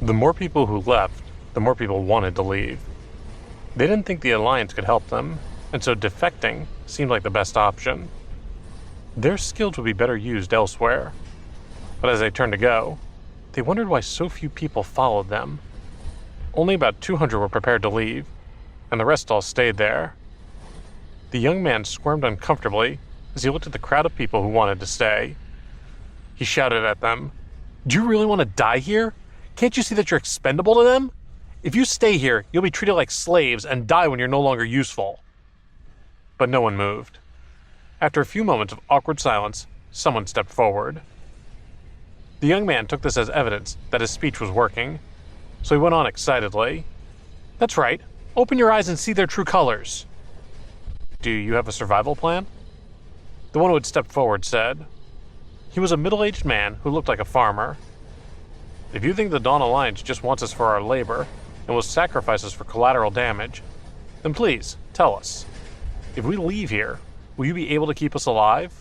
The more people who left, the more people wanted to leave. They didn't think the Alliance could help them, and so defecting seemed like the best option. Their skills would be better used elsewhere. But as they turned to go, they wondered why so few people followed them. Only about 200 were prepared to leave, and the rest all stayed there. The young man squirmed uncomfortably as he looked at the crowd of people who wanted to stay. He shouted at them, "Do you really want to die here? Can't you see that you're expendable to them? If you stay here, you'll be treated like slaves and die when you're no longer useful." But no one moved. After a few moments of awkward silence, someone stepped forward. The young man took this as evidence that his speech was working, so he went on excitedly. "That's right. Open your eyes and see their true colors." "Do you have a survival plan?" The one who had stepped forward said. He was a middle-aged man who looked like a farmer. "If you think the Dawn Alliance just wants us for our labor and will sacrifice us for collateral damage, then please, tell us. If we leave here, will you be able to keep us alive?"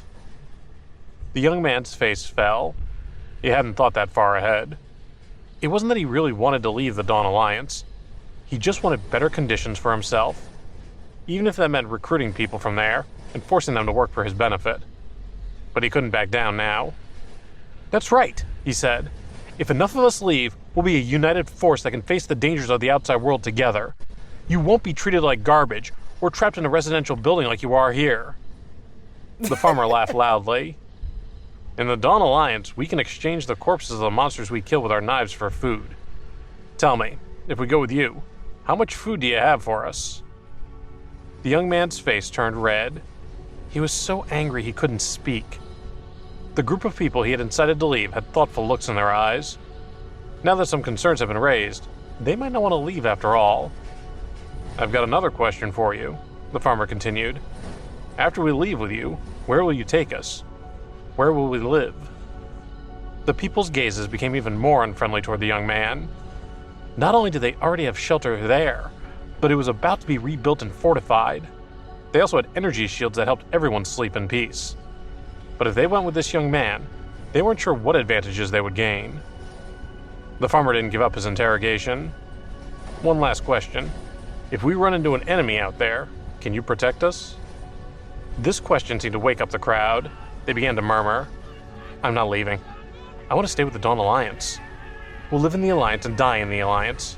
The young man's face fell. He hadn't thought that far ahead. It wasn't that he really wanted to leave the Dawn Alliance. He just wanted better conditions for himself, even if that meant recruiting people from there and forcing them to work for his benefit. But he couldn't back down now. "That's right," he said. "If enough of us leave, we'll be a united force that can face the dangers of the outside world together. You won't be treated like garbage or trapped in a residential building like you are here." The farmer laughed loudly. "In the Dawn Alliance, we can exchange the corpses of the monsters we kill with our knives for food. Tell me, if we go with you, how much food do you have for us?" The young man's face turned red. He was so angry he couldn't speak. The group of people he had incited to leave had thoughtful looks in their eyes. Now that some concerns have been raised, they might not want to leave after all. "I've got another question for you," the farmer continued. "After we leave with you, where will you take us? Where will we live?" The people's gazes became even more unfriendly toward the young man. Not only did they already have shelter there, but it was about to be rebuilt and fortified. They also had energy shields that helped everyone sleep in peace. But if they went with this young man, they weren't sure what advantages they would gain. The farmer didn't give up his interrogation. "One last question. If we run into an enemy out there, can you protect us?" This question seemed to wake up the crowd. They began to murmur. "I'm not leaving. I want to stay with the Dawn Alliance. We'll live in the Alliance and die in the Alliance."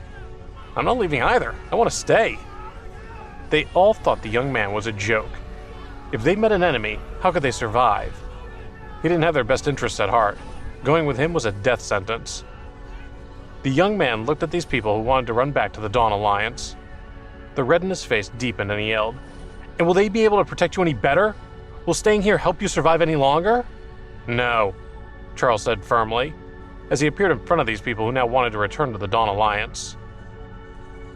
"I'm not leaving either. I want to stay." They all thought the young man was a joke. If they met an enemy, how could they survive? He didn't have their best interests at heart. Going with him was a death sentence. The young man looked at these people who wanted to run back to the Dawn Alliance. The red in his face deepened and he yelled, "And will they be able to protect you any better? Will staying here help you survive any longer?" "No," Charles said firmly, as he appeared in front of these people who now wanted to return to the Dawn Alliance.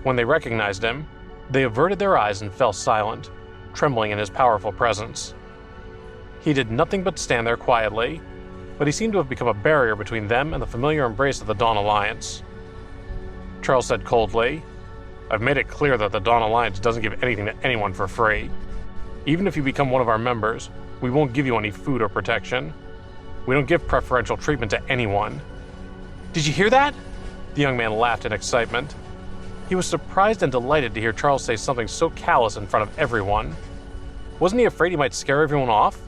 When they recognized him, they averted their eyes and fell silent, trembling in his powerful presence. He did nothing but stand there quietly, but he seemed to have become a barrier between them and the familiar embrace of the Dawn Alliance. Charles said coldly, "I've made it clear that the Dawn Alliance doesn't give anything to anyone for free. Even if you become one of our members, we won't give you any food or protection. We don't give preferential treatment to anyone." "Did you hear that?" The young man laughed in excitement. He was surprised and delighted to hear Charles say something so callous in front of everyone. Wasn't he afraid he might scare everyone off?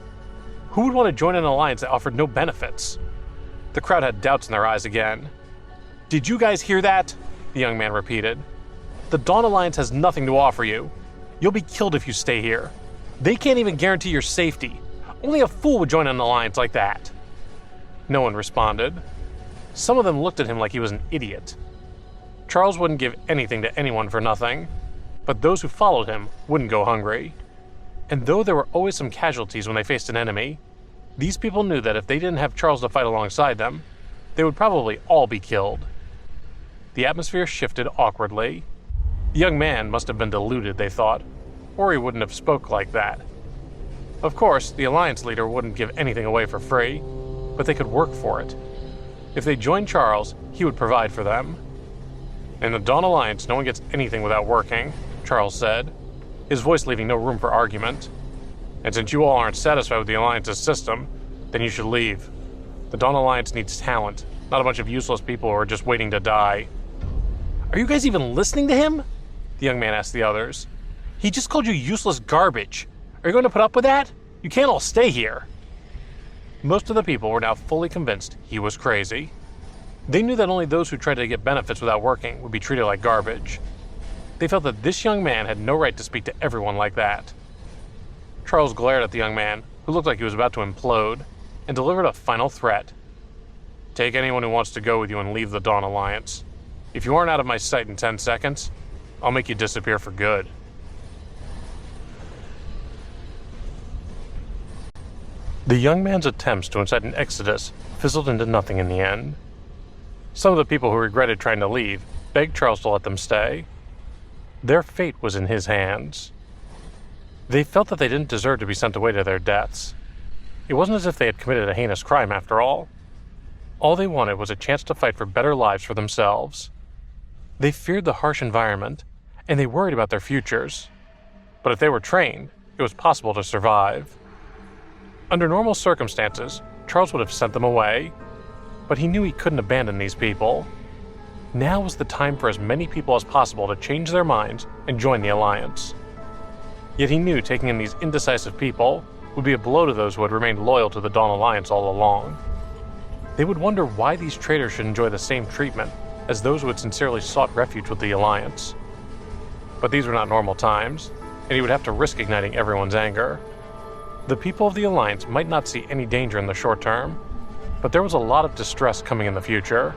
Who would want to join an alliance that offered no benefits? The crowd had doubts in their eyes again. "Did you guys hear that?" the young man repeated. "The Dawn Alliance has nothing to offer you. You'll be killed if you stay here. They can't even guarantee your safety. Only a fool would join an alliance like that." No one responded. Some of them looked at him like he was an idiot. Charles wouldn't give anything to anyone for nothing, but those who followed him wouldn't go hungry. And though there were always some casualties when they faced an enemy, these people knew that if they didn't have Charles to fight alongside them, they would probably all be killed. The atmosphere shifted awkwardly. The young man must have been deluded, they thought, or he wouldn't have spoke like that. Of course, the Alliance leader wouldn't give anything away for free, but they could work for it. If they joined Charles, he would provide for them. "In the Dawn Alliance, no one gets anything without working," Charles said, his voice leaving no room for argument. "And since you all aren't satisfied with the Alliance's system, then you should leave. The Dawn Alliance needs talent, not a bunch of useless people who are just waiting to die. Are you guys even listening to him? The young man asked the others. He just called you useless garbage. Are you going to put up with that? You can't all stay here. Most of the people were now fully convinced he was crazy. They knew that only those who tried to get benefits without working would be treated like garbage. They felt that this young man had no right to speak to everyone like that. Charles glared at the young man, who looked like he was about to implode, and delivered a final threat. Take anyone who wants to go with you and leave the Dawn Alliance. If you aren't out of my sight in 10 seconds, I'll make you disappear for good. The young man's attempts to incite an exodus fizzled into nothing in the end. Some of the people who regretted trying to leave begged Charles to let them stay. Their fate was in his hands. They felt that they didn't deserve to be sent away to their deaths. It wasn't as if they had committed a heinous crime after all. All they wanted was a chance to fight for better lives for themselves. They feared the harsh environment, and they worried about their futures. But if they were trained, it was possible to survive. Under normal circumstances, Charles would have sent them away, but he knew he couldn't abandon these people. Now was the time for as many people as possible to change their minds and join the Alliance. Yet he knew taking in these indecisive people would be a blow to those who had remained loyal to the Dawn Alliance all along. They would wonder why these traitors should enjoy the same treatment as those who had sincerely sought refuge with the Alliance. But these were not normal times, and he would have to risk igniting everyone's anger. The people of the Alliance might not see any danger in the short term, but there was a lot of distress coming in the future.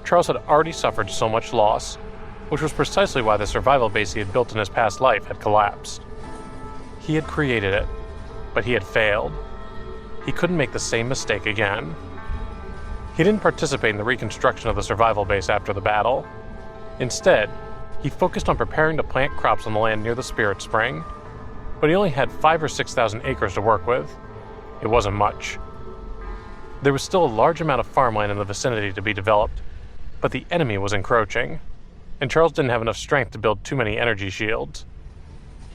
Charles had already suffered so much loss, which was precisely why the survival base he had built in his past life had collapsed. He had created it, but he had failed. He couldn't make the same mistake again. He didn't participate in the reconstruction of the survival base after the battle. Instead, he focused on preparing to plant crops on the land near the Spirit Spring, but he only had 5,000 or 6,000 acres to work with. It wasn't much. There was still a large amount of farmland in the vicinity to be developed, but the enemy was encroaching, and Charles didn't have enough strength to build too many energy shields.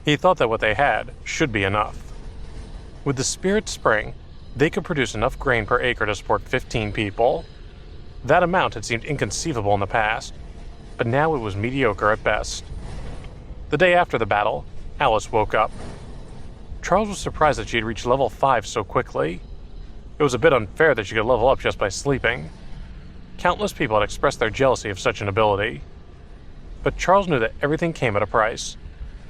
He thought that what they had should be enough. With the Spirit Spring, they could produce enough grain per acre to support 15 people. That amount had seemed inconceivable in the past, but now it was mediocre at best. The day after the battle, Alice woke up. Charles was surprised that she had reached level 5 so quickly. It was a bit unfair that she could level up just by sleeping. Countless people had expressed their jealousy of such an ability. But Charles knew that everything came at a price,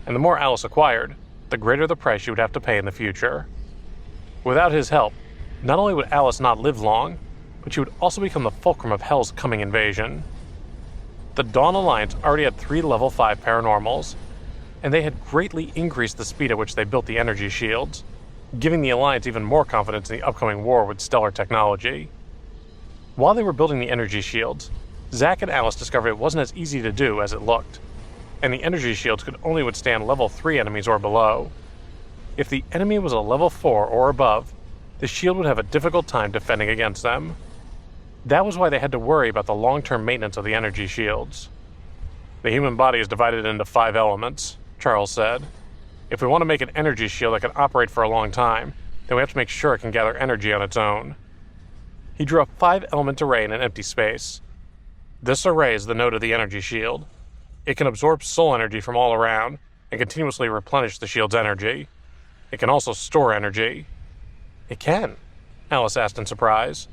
and the more Alice acquired, the greater the price she would have to pay in the future. Without his help, not only would Alice not live long, but she would also become the fulcrum of Hell's coming invasion. The Dawn Alliance already had 3 level 5 paranormals, and they had greatly increased the speed at which they built the energy shields, giving the Alliance even more confidence in the upcoming war with stellar technology. While they were building the energy shields, Zack and Alice discovered it wasn't as easy to do as it looked, and the energy shields could only withstand level 3 enemies or below. If the enemy was a level 4 or above, the shield would have a difficult time defending against them. That was why they had to worry about the long-term maintenance of the energy shields. The human body is divided into 5 elements, Charles said. If we want to make an energy shield that can operate for a long time, then we have to make sure it can gather energy on its own. He drew a 5-element array in an empty space. This array is the node of the energy shield. It can absorb soul energy from all around and continuously replenish the shield's energy. It can also store energy. It can? Alice asked in surprise.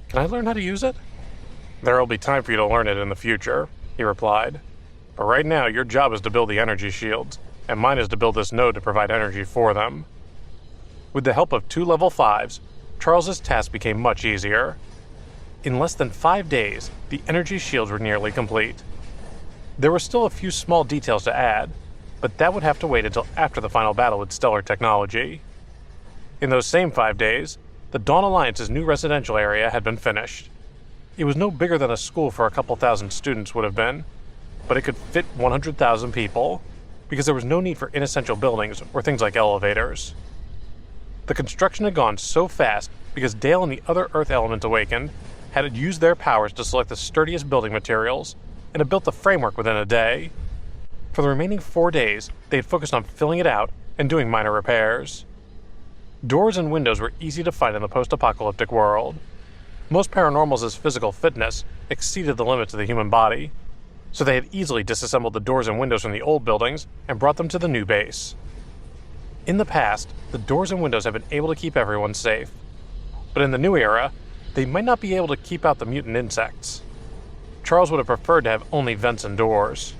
Can I learn how to use it? There will be time for you to learn it in the future, he replied. But right now, your job is to build the energy shields, and mine is to build this node to provide energy for them. With the help of 2 level 5s, Charles's task became much easier. In less than 5 days, the energy shields were nearly complete. There were still a few small details to add, but that would have to wait until after the final battle with stellar technology. In those same 5 days, the Dawn Alliance's new residential area had been finished. It was no bigger than a school for a couple thousand students would have been, but it could fit 100,000 people, because there was no need for inessential buildings or things like elevators. The construction had gone so fast because Dale and the other Earth Element Awakened had used their powers to select the sturdiest building materials and had built the framework within a day. For the remaining 4 days, they had focused on filling it out and doing minor repairs. Doors and windows were easy to find in the post-apocalyptic world. Most paranormals' physical fitness exceeded the limits of the human body, so they had easily disassembled the doors and windows from the old buildings and brought them to the new base. In the past, the doors and windows have been able to keep everyone safe, but in the new era, they might not be able to keep out the mutant insects. Charles would have preferred to have only vents and doors.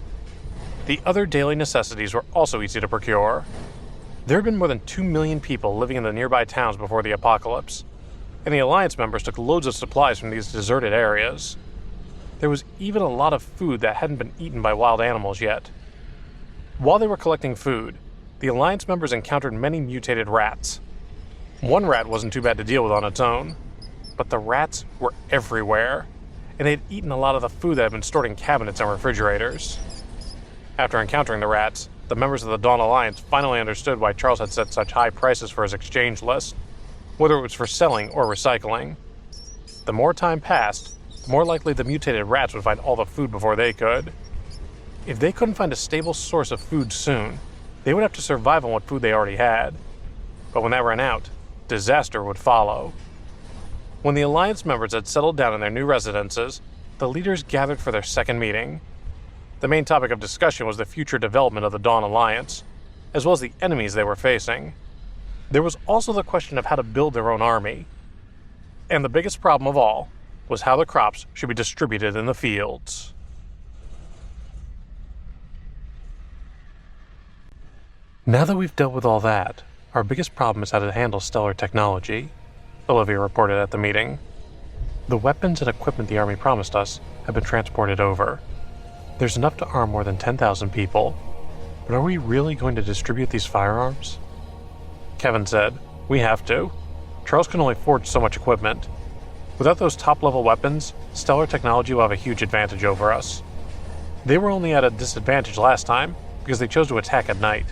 The other daily necessities were also easy to procure. There had been more than 2 million people living in the nearby towns before the apocalypse, and the Alliance members took loads of supplies from these deserted areas. There was even a lot of food that hadn't been eaten by wild animals yet. While they were collecting food, the Alliance members encountered many mutated rats. One rat wasn't too bad to deal with on its own, but the rats were everywhere, and they had eaten a lot of the food that had been stored in cabinets and refrigerators. After encountering the rats, the members of the Dawn Alliance finally understood why Charles had set such high prices for his exchange list, whether it was for selling or recycling. The more time passed, the more likely the mutated rats would find all the food before they could. If they couldn't find a stable source of food soon, they would have to survive on what food they already had. But when that ran out, disaster would follow. When the Alliance members had settled down in their new residences, the leaders gathered for their second meeting. The main topic of discussion was the future development of the Dawn Alliance, as well as the enemies they were facing. There was also the question of how to build their own army. And the biggest problem of all was how the crops should be distributed in the fields. Now that we've dealt with all that, our biggest problem is how to handle stellar technology, Olivia reported at the meeting. The weapons and equipment the Army promised us have been transported over. There's enough to arm more than 10,000 people, but are we really going to distribute these firearms? Kevin said, "We have to. Charles can only forge so much equipment. Without those top-level weapons, stellar technology will have a huge advantage over us. They were only at a disadvantage last time because they chose to attack at night.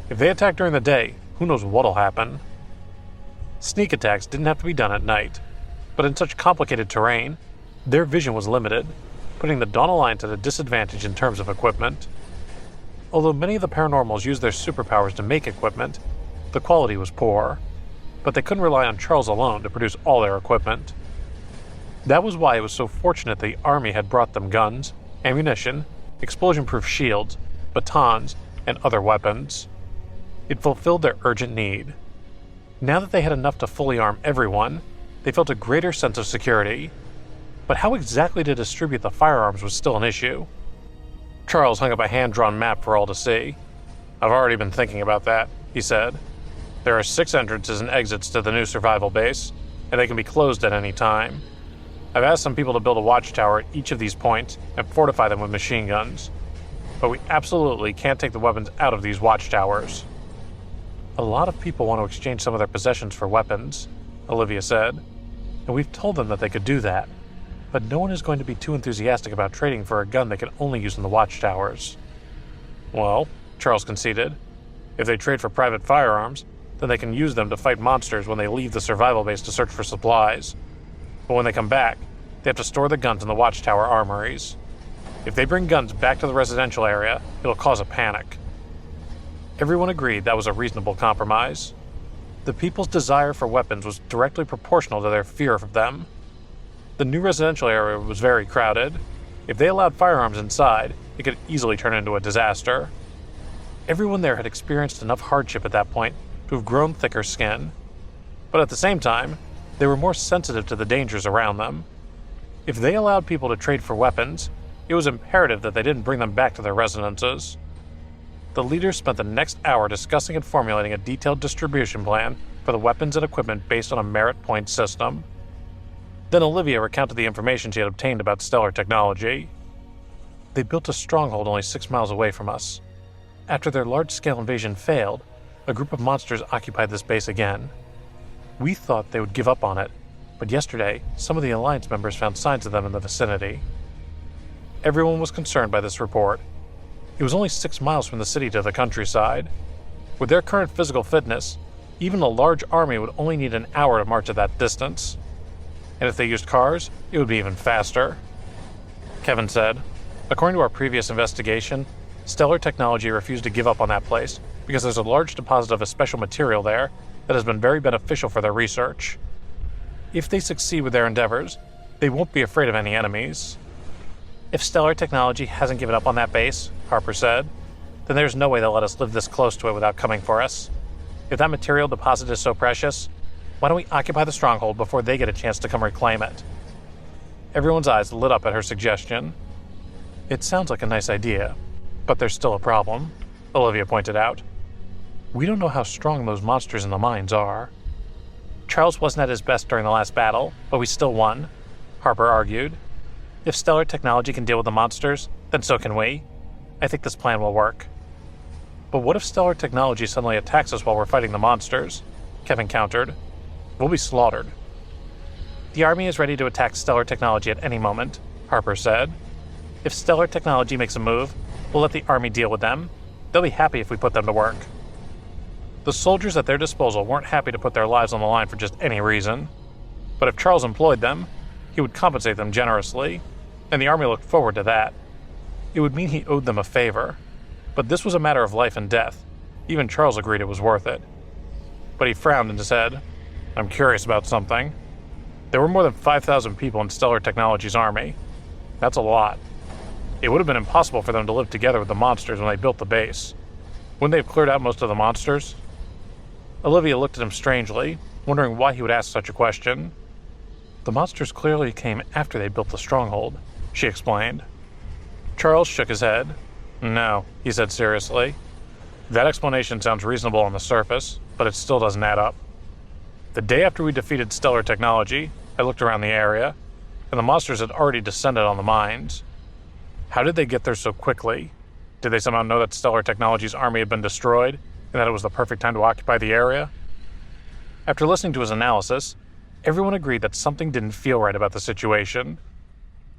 If they attack during the day, who knows what'll happen?" Sneak attacks didn't have to be done at night, but in such complicated terrain, their vision was limited, putting the Dawn Alliance at a disadvantage in terms of equipment. Although many of the paranormals used their superpowers to make equipment, the quality was poor, but they couldn't rely on Charles alone to produce all their equipment. That was why it was so fortunate the Army had brought them guns, ammunition, explosion-proof shields, batons, and other weapons. It fulfilled their urgent need. Now that they had enough to fully arm everyone, they felt a greater sense of security. But how exactly to distribute the firearms was still an issue. Charles hung up a hand-drawn map for all to see. "I've already been thinking about that," he said. "There are 6 entrances and exits to the new survival base, and they can be closed at any time. I've asked some people to build a watchtower at each of these points and fortify them with machine guns. But we absolutely can't take the weapons out of these watchtowers." "A lot of people want to exchange some of their possessions for weapons," Olivia said, "and we've told them that they could do that, but no one is going to be too enthusiastic about trading for a gun they can only use in the watchtowers." "Well," Charles conceded, "if they trade for private firearms, then they can use them to fight monsters when they leave the survival base to search for supplies. But when they come back, they have to store the guns in the watchtower armories. If they bring guns back to the residential area, it'll cause a panic." Everyone agreed that was a reasonable compromise. The people's desire for weapons was directly proportional to their fear of them. The new residential area was very crowded. If they allowed firearms inside, it could easily turn into a disaster. Everyone there had experienced enough hardship at that point to have grown thicker skin. But at the same time, they were more sensitive to the dangers around them. If they allowed people to trade for weapons, it was imperative that they didn't bring them back to their residences. The leaders spent the next hour discussing and formulating a detailed distribution plan for the weapons and equipment based on a merit point system. Then Olivia recounted the information she had obtained about stellar technology. "They built a stronghold only 6 miles away from us. After their large-scale invasion failed, a group of monsters occupied this base again. We thought they would give up on it, but yesterday, some of the Alliance members found signs of them in the vicinity." Everyone was concerned by this report. It was only 6 miles from the city to the countryside. With their current physical fitness, even a large army would only need an hour to march at that distance. And if they used cars, it would be even faster. Kevin said, "According to our previous investigation, Stellar Technology refused to give up on that place because there's a large deposit of a special material there that has been very beneficial for their research." If they succeed with their endeavors, they won't be afraid of any enemies. If Stellar Technology hasn't given up on that base, Harper said, then there's no way they'll let us live this close to it without coming for us. If that material deposit is so precious, why don't we occupy the stronghold before they get a chance to come reclaim it? Everyone's eyes lit up at her suggestion. It sounds like a nice idea, but there's still a problem, Olivia pointed out. We don't know how strong those monsters in the mines are. Charles wasn't at his best during the last battle, but we still won, Harper argued. If Stellar Technology can deal with the monsters, then so can we. I think this plan will work. But what if Stellar Technology suddenly attacks us while we're fighting the monsters? Kevin countered. We'll be slaughtered. The army is ready to attack Stellar Technology at any moment, Harper said. If Stellar Technology makes a move, we'll let the army deal with them. They'll be happy if we put them to work. The soldiers at their disposal weren't happy to put their lives on the line for just any reason. But if Charles employed them, he would compensate them generously, and the army looked forward to that. It would mean he owed them a favor. But this was a matter of life and death. Even Charles agreed it was worth it. But he frowned and said, I'm curious about something. There were more than 5,000 people in Stellar Technology's army. That's a lot. It would have been impossible for them to live together with the monsters when they built the base. Wouldn't they have cleared out most of the monsters? Olivia looked at him strangely, wondering why he would ask such a question. The monsters clearly came after they built the stronghold, she explained. Charles shook his head. No, he said seriously. That explanation sounds reasonable on the surface, but it still doesn't add up. The day after we defeated Stellar Technology, I looked around the area, and the monsters had already descended on the mines. How did they get there so quickly? Did they somehow know that Stellar Technology's army had been destroyed, and that it was the perfect time to occupy the area? After listening to his analysis, everyone agreed that something didn't feel right about the situation.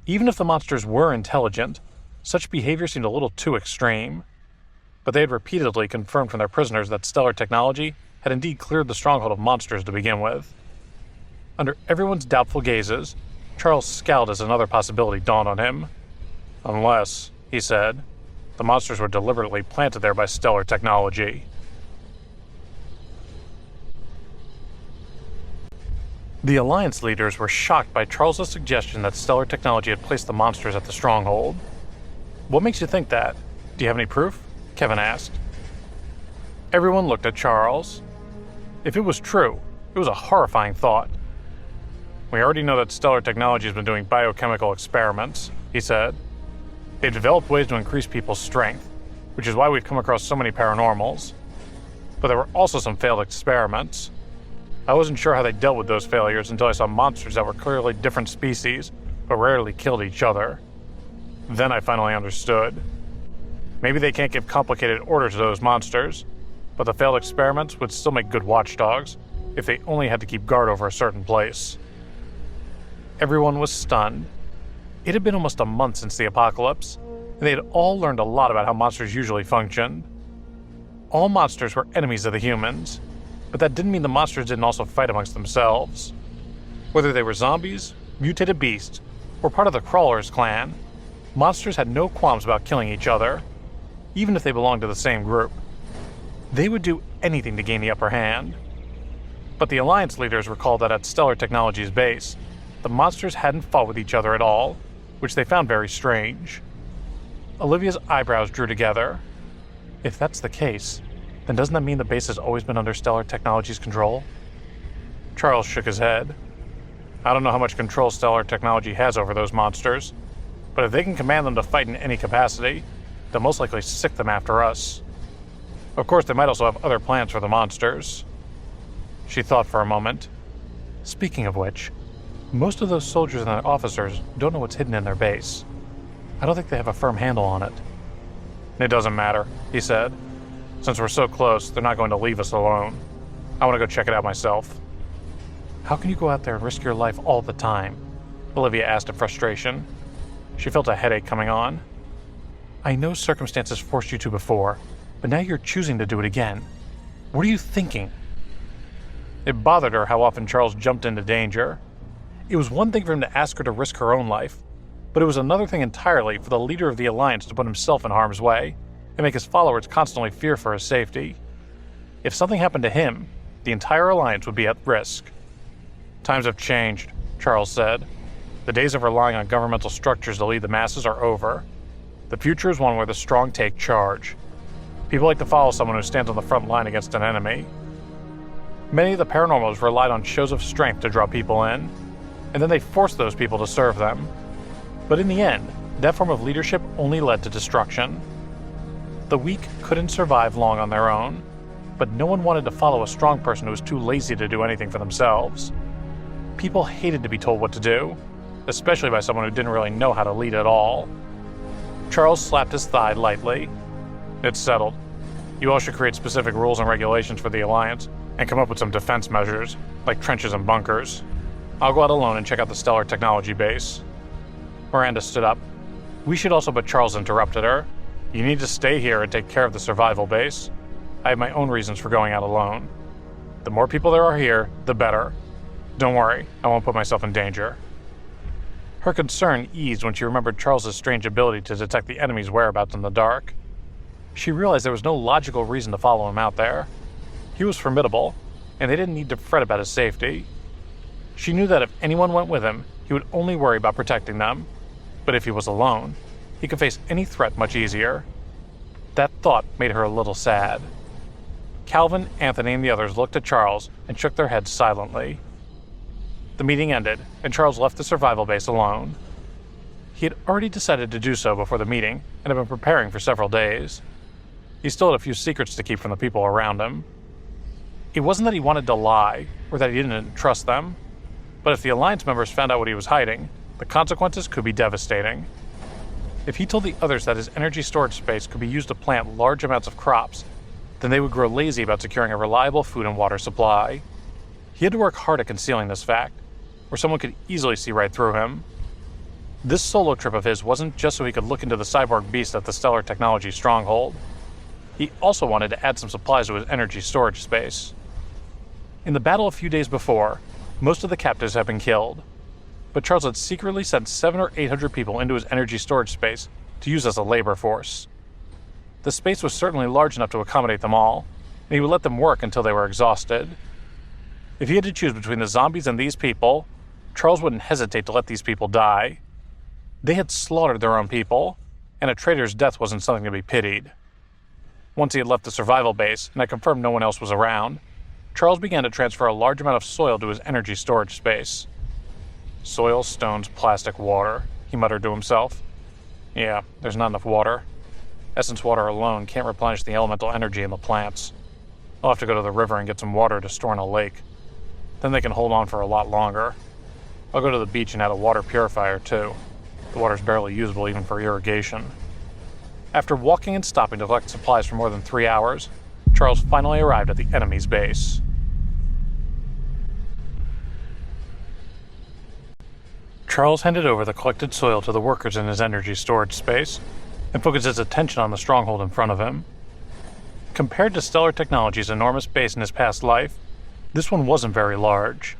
Even if the monsters were intelligent, such behavior seemed a little too extreme. But they had repeatedly confirmed from their prisoners that Stellar Technology had indeed cleared the stronghold of monsters to begin with. Under everyone's doubtful gazes, Charles scowled as another possibility dawned on him. Unless, he said, the monsters were deliberately planted there by Stellar Technology. The Alliance leaders were shocked by Charles' suggestion that Stellar Technology had placed the monsters at the stronghold. What makes you think that? Do you have any proof? Kevin asked. Everyone looked at Charles. If it was true, it was a horrifying thought. We already know that Stellar Technology has been doing biochemical experiments, he said. They've developed ways to increase people's strength, which is why we've come across so many paranormals. But there were also some failed experiments. I wasn't sure how they dealt with those failures until I saw monsters that were clearly different species, but rarely killed each other. Then I finally understood. Maybe they can't give complicated orders to those monsters, but the failed experiments would still make good watchdogs if they only had to keep guard over a certain place. Everyone was stunned. It had been almost a month since the apocalypse, and they had all learned a lot about how monsters usually functioned. All monsters were enemies of the humans, but that didn't mean the monsters didn't also fight amongst themselves. Whether they were zombies, mutated beasts, or part of the Crawlers clan, monsters had no qualms about killing each other, even if they belonged to the same group. They would do anything to gain the upper hand. But the Alliance leaders recalled that at Stellar Technology's base, the monsters hadn't fought with each other at all, which they found very strange. Olivia's eyebrows drew together. If that's the case, then doesn't that mean the base has always been under Stellar Technology's control? Charles shook his head. I don't know how much control Stellar Technology has over those monsters, but if they can command them to fight in any capacity, they'll most likely sick them after us. Of course, they might also have other plans for the monsters. She thought for a moment. Speaking of which, most of those soldiers and their officers don't know what's hidden in their base. I don't think they have a firm handle on it. It doesn't matter, he said. Since we're so close, they're not going to leave us alone. I want to go check it out myself. How can you go out there and risk your life all the time? Olivia asked in frustration. She felt a headache coming on. I know circumstances forced you to before, but now you're choosing to do it again. What are you thinking? It bothered her how often Charles jumped into danger. It was one thing for him to ask her to risk her own life, but it was another thing entirely for the leader of the Alliance to put himself in harm's way and make his followers constantly fear for his safety. If something happened to him, the entire Alliance would be at risk. Times have changed, Charles said. The days of relying on governmental structures to lead the masses are over. The future is one where the strong take charge. People like to follow someone who stands on the front line against an enemy. Many of the paranormals relied on shows of strength to draw people in, and then they forced those people to serve them. But in the end, that form of leadership only led to destruction. The weak couldn't survive long on their own, but no one wanted to follow a strong person who was too lazy to do anything for themselves. People hated to be told what to do, especially by someone who didn't really know how to lead at all. Charles slapped his thigh lightly. It's settled. You all should create specific rules and regulations for the Alliance and come up with some defense measures, like trenches and bunkers. I'll go out alone and check out the Stellar Technology base. Miranda stood up. We should also, but Charles interrupted her. You need to stay here and take care of the survival base. I have my own reasons for going out alone. The more people there are here, the better. Don't worry, I won't put myself in danger. Her concern eased when she remembered Charles's strange ability to detect the enemy's whereabouts in the dark. She realized there was no logical reason to follow him out there. He was formidable, and they didn't need to fret about his safety. She knew that if anyone went with him, he would only worry about protecting them. But if he was alone, he could face any threat much easier. That thought made her a little sad. Calvin, Anthony, and the others looked at Charles and shook their heads silently. The meeting ended, and Charles left the survival base alone. He had already decided to do so before the meeting and had been preparing for several days. He still had a few secrets to keep from the people around him. It wasn't that he wanted to lie or that he didn't trust them, but if the Alliance members found out what he was hiding, the consequences could be devastating. If he told the others that his energy storage space could be used to plant large amounts of crops, then they would grow lazy about securing a reliable food and water supply. He had to work hard at concealing this fact, or someone could easily see right through him. This solo trip of his wasn't just so he could look into the cyborg beast at the Stellar Technology stronghold. He also wanted to add some supplies to his energy storage space. In the battle a few days before, most of the captives had been killed, but Charles had secretly sent 700 or 800 people into his energy storage space to use as a labor force. The space was certainly large enough to accommodate them all, and he would let them work until they were exhausted. If he had to choose between the zombies and these people, Charles wouldn't hesitate to let these people die. They had slaughtered their own people, and a traitor's death wasn't something to be pitied. Once he had left the survival base and had confirmed no one else was around, Charles began to transfer a large amount of soil to his energy storage space. Soil, stones, plastic, water, he muttered to himself. Yeah, there's not enough water. Essence water alone can't replenish the elemental energy in the plants. I'll have to go to the river and get some water to store in a lake. Then they can hold on for a lot longer. I'll go to the beach and add a water purifier too. The water's barely usable even for irrigation. After walking and stopping to collect supplies for more than 3 hours, Charles finally arrived at the enemy's base. Charles handed over the collected soil to the workers in his energy storage space and focused his attention on the stronghold in front of him. Compared to Stellar Technology's enormous base in his past life, this one wasn't very large.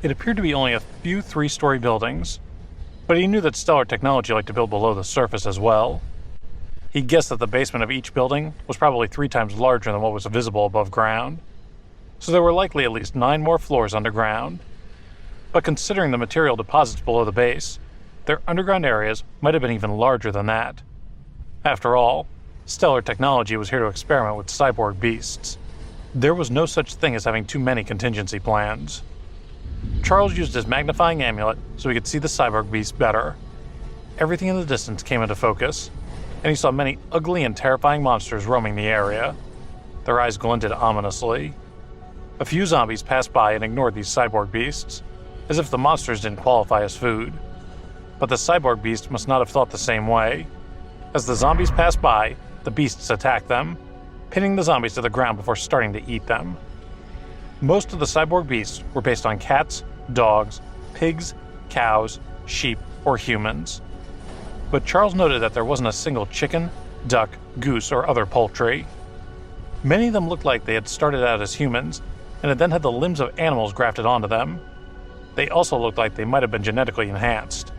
It appeared to be only a few 3-story buildings, but he knew that Stellar Technology liked to build below the surface as well. He guessed that the basement of each building was probably 3 times larger than what was visible above ground, so there were likely at least 9 more floors underground. But considering the material deposits below the base, their underground areas might have been even larger than that. After all, Stellar Technology was here to experiment with cyborg beasts. There was no such thing as having too many contingency plans. Charles used his magnifying amulet so he could see the cyborg beast better. Everything in the distance came into focus, and he saw many ugly and terrifying monsters roaming the area. Their eyes glinted ominously. A few zombies passed by and ignored these cyborg beasts, as if the monsters didn't qualify as food. But the cyborg beast must not have thought the same way. As the zombies passed by, the beasts attacked them, pinning the zombies to the ground before starting to eat them. Most of the cyborg beasts were based on cats, dogs, pigs, cows, sheep, or humans. But Charles noted that there wasn't a single chicken, duck, goose, or other poultry. Many of them looked like they had started out as humans and had then had the limbs of animals grafted onto them. They also looked like they might have been genetically enhanced.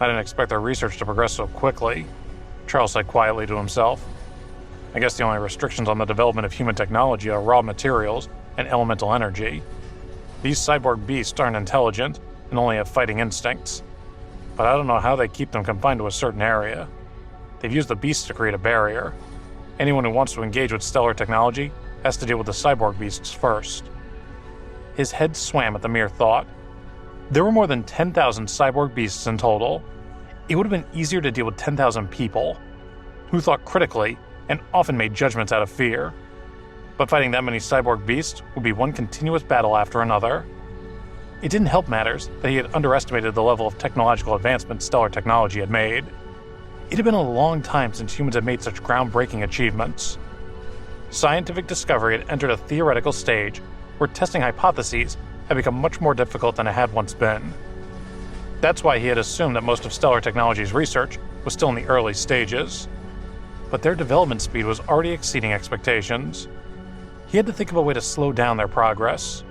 I didn't expect their research to progress so quickly, Charles said quietly to himself. I guess the only restrictions on the development of human technology are raw materials and elemental energy. These cyborg beasts aren't intelligent and only have fighting instincts, but I don't know how they keep them confined to a certain area. They've used the beasts to create a barrier. Anyone who wants to engage with stellar technology has to deal with the cyborg beasts first. His head swam at the mere thought. There were more than 10,000 cyborg beasts in total. It would have been easier to deal with 10,000 people, who thought critically and often made judgments out of fear. But fighting that many cyborg beasts would be one continuous battle after another. It didn't help matters that he had underestimated the level of technological advancement stellar technology had made. It had been a long time since humans had made such groundbreaking achievements. Scientific discovery had entered a theoretical stage where testing hypotheses had become much more difficult than it had once been. That's why he had assumed that most of stellar technology's research was still in the early stages. But their development speed was already exceeding expectations. He had to think of a way to slow down their progress.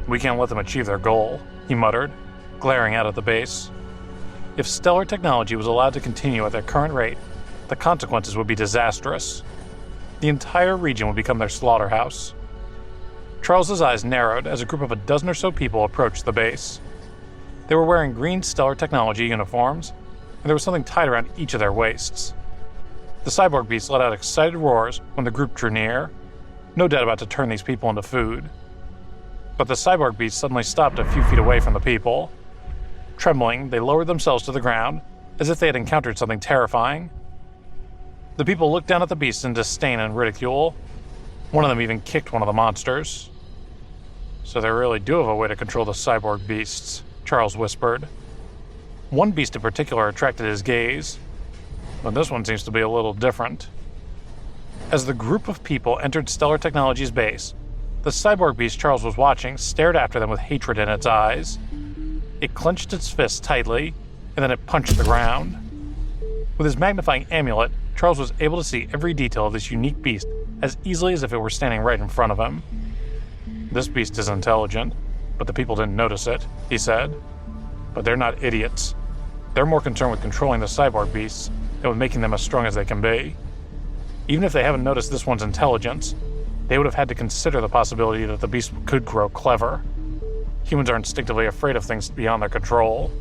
"We can't let them achieve their goal," he muttered, glaring out at the base. If stellar technology was allowed to continue at their current rate, the consequences would be disastrous. The entire region would become their slaughterhouse. Charles's eyes narrowed as a group of a dozen or so people approached the base. They were wearing green stellar technology uniforms, and there was something tied around each of their waists. The cyborg beasts let out excited roars when the group drew near, no doubt about to turn these people into food. But the cyborg beasts suddenly stopped a few feet away from the people. Trembling, they lowered themselves to the ground, as if they had encountered something terrifying. The people looked down at the beasts in disdain and ridicule. One of them even kicked one of the monsters. "So they really do have a way to control the cyborg beasts," Charles whispered. One beast in particular attracted his gaze, but this one seems to be a little different. As the group of people entered Stellar Technologies' base, the cyborg beast Charles was watching stared after them with hatred in its eyes. It clenched its fists tightly, and then it punched the ground. With his magnifying amulet, Charles was able to see every detail of this unique beast as easily as if it were standing right in front of him. "This beast is intelligent, but the people didn't notice it," he said. "But they're not idiots. They're more concerned with controlling the cyborg beasts than with making them as strong as they can be. Even if they haven't noticed this one's intelligence, they would have had to consider the possibility that the beast could grow clever. Humans are instinctively afraid of things beyond their control."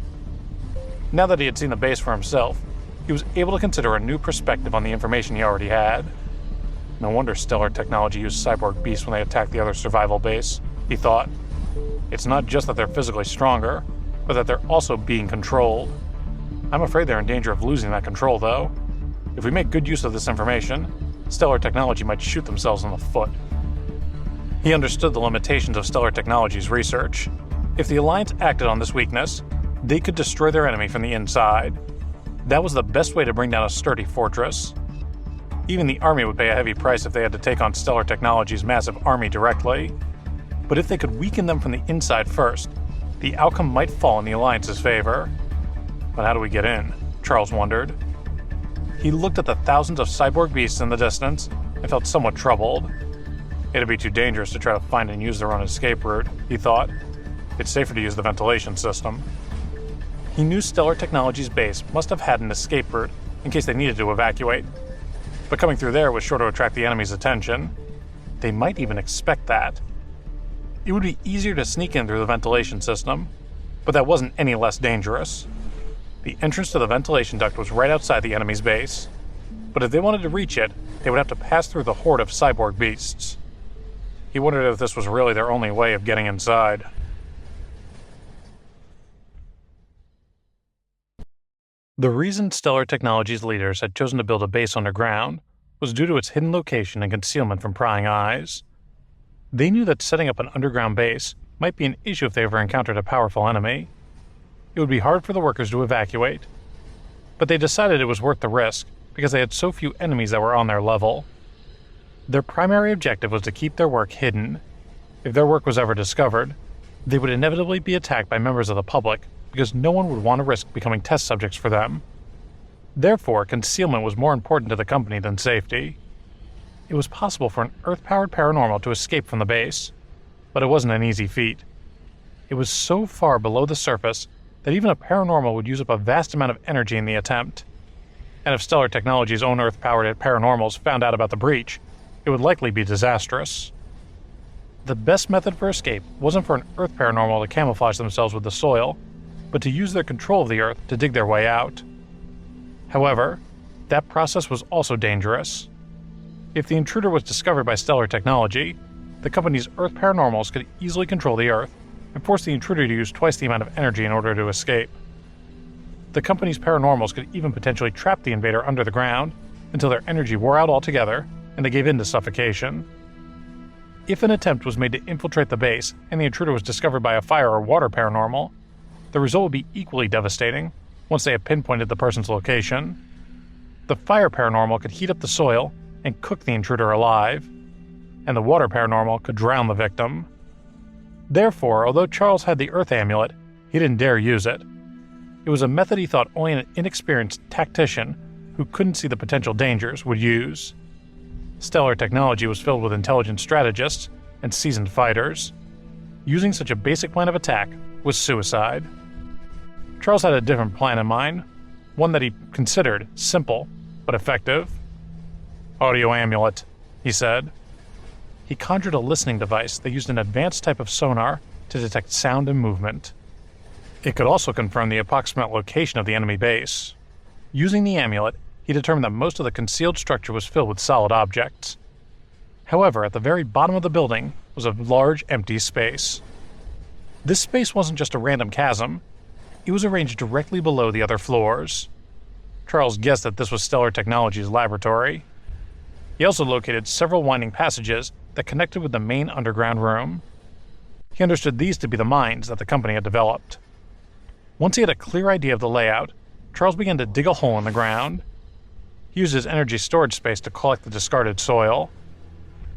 Now that he had seen the base for himself, he was able to consider a new perspective on the information he already had. No wonder Stellar Technology used cyborg beasts when they attacked the other survival base, he thought. It's not just that they're physically stronger, but that they're also being controlled. I'm afraid they're in danger of losing that control, though. If we make good use of this information, Stellar Technology might shoot themselves in the foot. He understood the limitations of Stellar Technology's research. If the Alliance acted on this weakness, they could destroy their enemy from the inside. That was the best way to bring down a sturdy fortress. Even the army would pay a heavy price if they had to take on Stellar Technology's massive army directly. But if they could weaken them from the inside first, the outcome might fall in the Alliance's favor. But how do we get in? Charles wondered. He looked at the thousands of cyborg beasts in the distance and felt somewhat troubled. It'd be too dangerous to try to find and use their own escape route, he thought. It's safer to use the ventilation system. He knew Stellar Technology's base must have had an escape route in case they needed to evacuate. But coming through there was sure to attract the enemy's attention. They might even expect that. It would be easier to sneak in through the ventilation system, but that wasn't any less dangerous. The entrance to the ventilation duct was right outside the enemy's base, but if they wanted to reach it, they would have to pass through the horde of cyborg beasts. He wondered if this was really their only way of getting inside. The reason Stellar Technologies' leaders had chosen to build a base underground was due to its hidden location and concealment from prying eyes. They knew that setting up an underground base might be an issue if they ever encountered a powerful enemy. It would be hard for the workers to evacuate, but they decided it was worth the risk because they had so few enemies that were on their level. Their primary objective was to keep their work hidden. If their work was ever discovered, they would inevitably be attacked by members of the public because no one would want to risk becoming test subjects for them. Therefore, concealment was more important to the company than safety. It was possible for an Earth-powered paranormal to escape from the base, but it wasn't an easy feat. It was so far below the surface that even a paranormal would use up a vast amount of energy in the attempt. And if Stellar Technology's own Earth-powered paranormals found out about the breach, it would likely be disastrous. The best method for escape wasn't for an Earth paranormal to camouflage themselves with the soil, but to use their control of the Earth to dig their way out. However, that process was also dangerous. If the intruder was discovered by Stellar Technology, the company's Earth paranormals could easily control the Earth and force the intruder to use twice the amount of energy in order to escape. The company's paranormals could even potentially trap the invader under the ground until their energy wore out altogether and they gave in to suffocation. If an attempt was made to infiltrate the base and the intruder was discovered by a fire or water paranormal, the result would be equally devastating once they had pinpointed the person's location. The fire paranormal could heat up the soil and cook the intruder alive, and the water paranormal could drown the victim. Therefore, although Charles had the Earth Amulet, he didn't dare use it. It was a method he thought only an inexperienced tactician who couldn't see the potential dangers would use. Stellar Technology was filled with intelligent strategists and seasoned fighters. Using such a basic plan of attack was suicide. Charles had a different plan in mind, one that he considered simple but effective. "Audio amulet," he said. He conjured a listening device that used an advanced type of sonar to detect sound and movement. It could also confirm the approximate location of the enemy base. Using the amulet, he determined that most of the concealed structure was filled with solid objects. However, at the very bottom of the building was a large empty space. This space wasn't just a random chasm, it was arranged directly below the other floors. Charles guessed that this was Stellar Technology's laboratory. He also located several winding passages that connected with the main underground room. He understood these to be the mines that the company had developed. Once he had a clear idea of the layout, Charles began to dig a hole in the ground. He used his energy storage space to collect the discarded soil.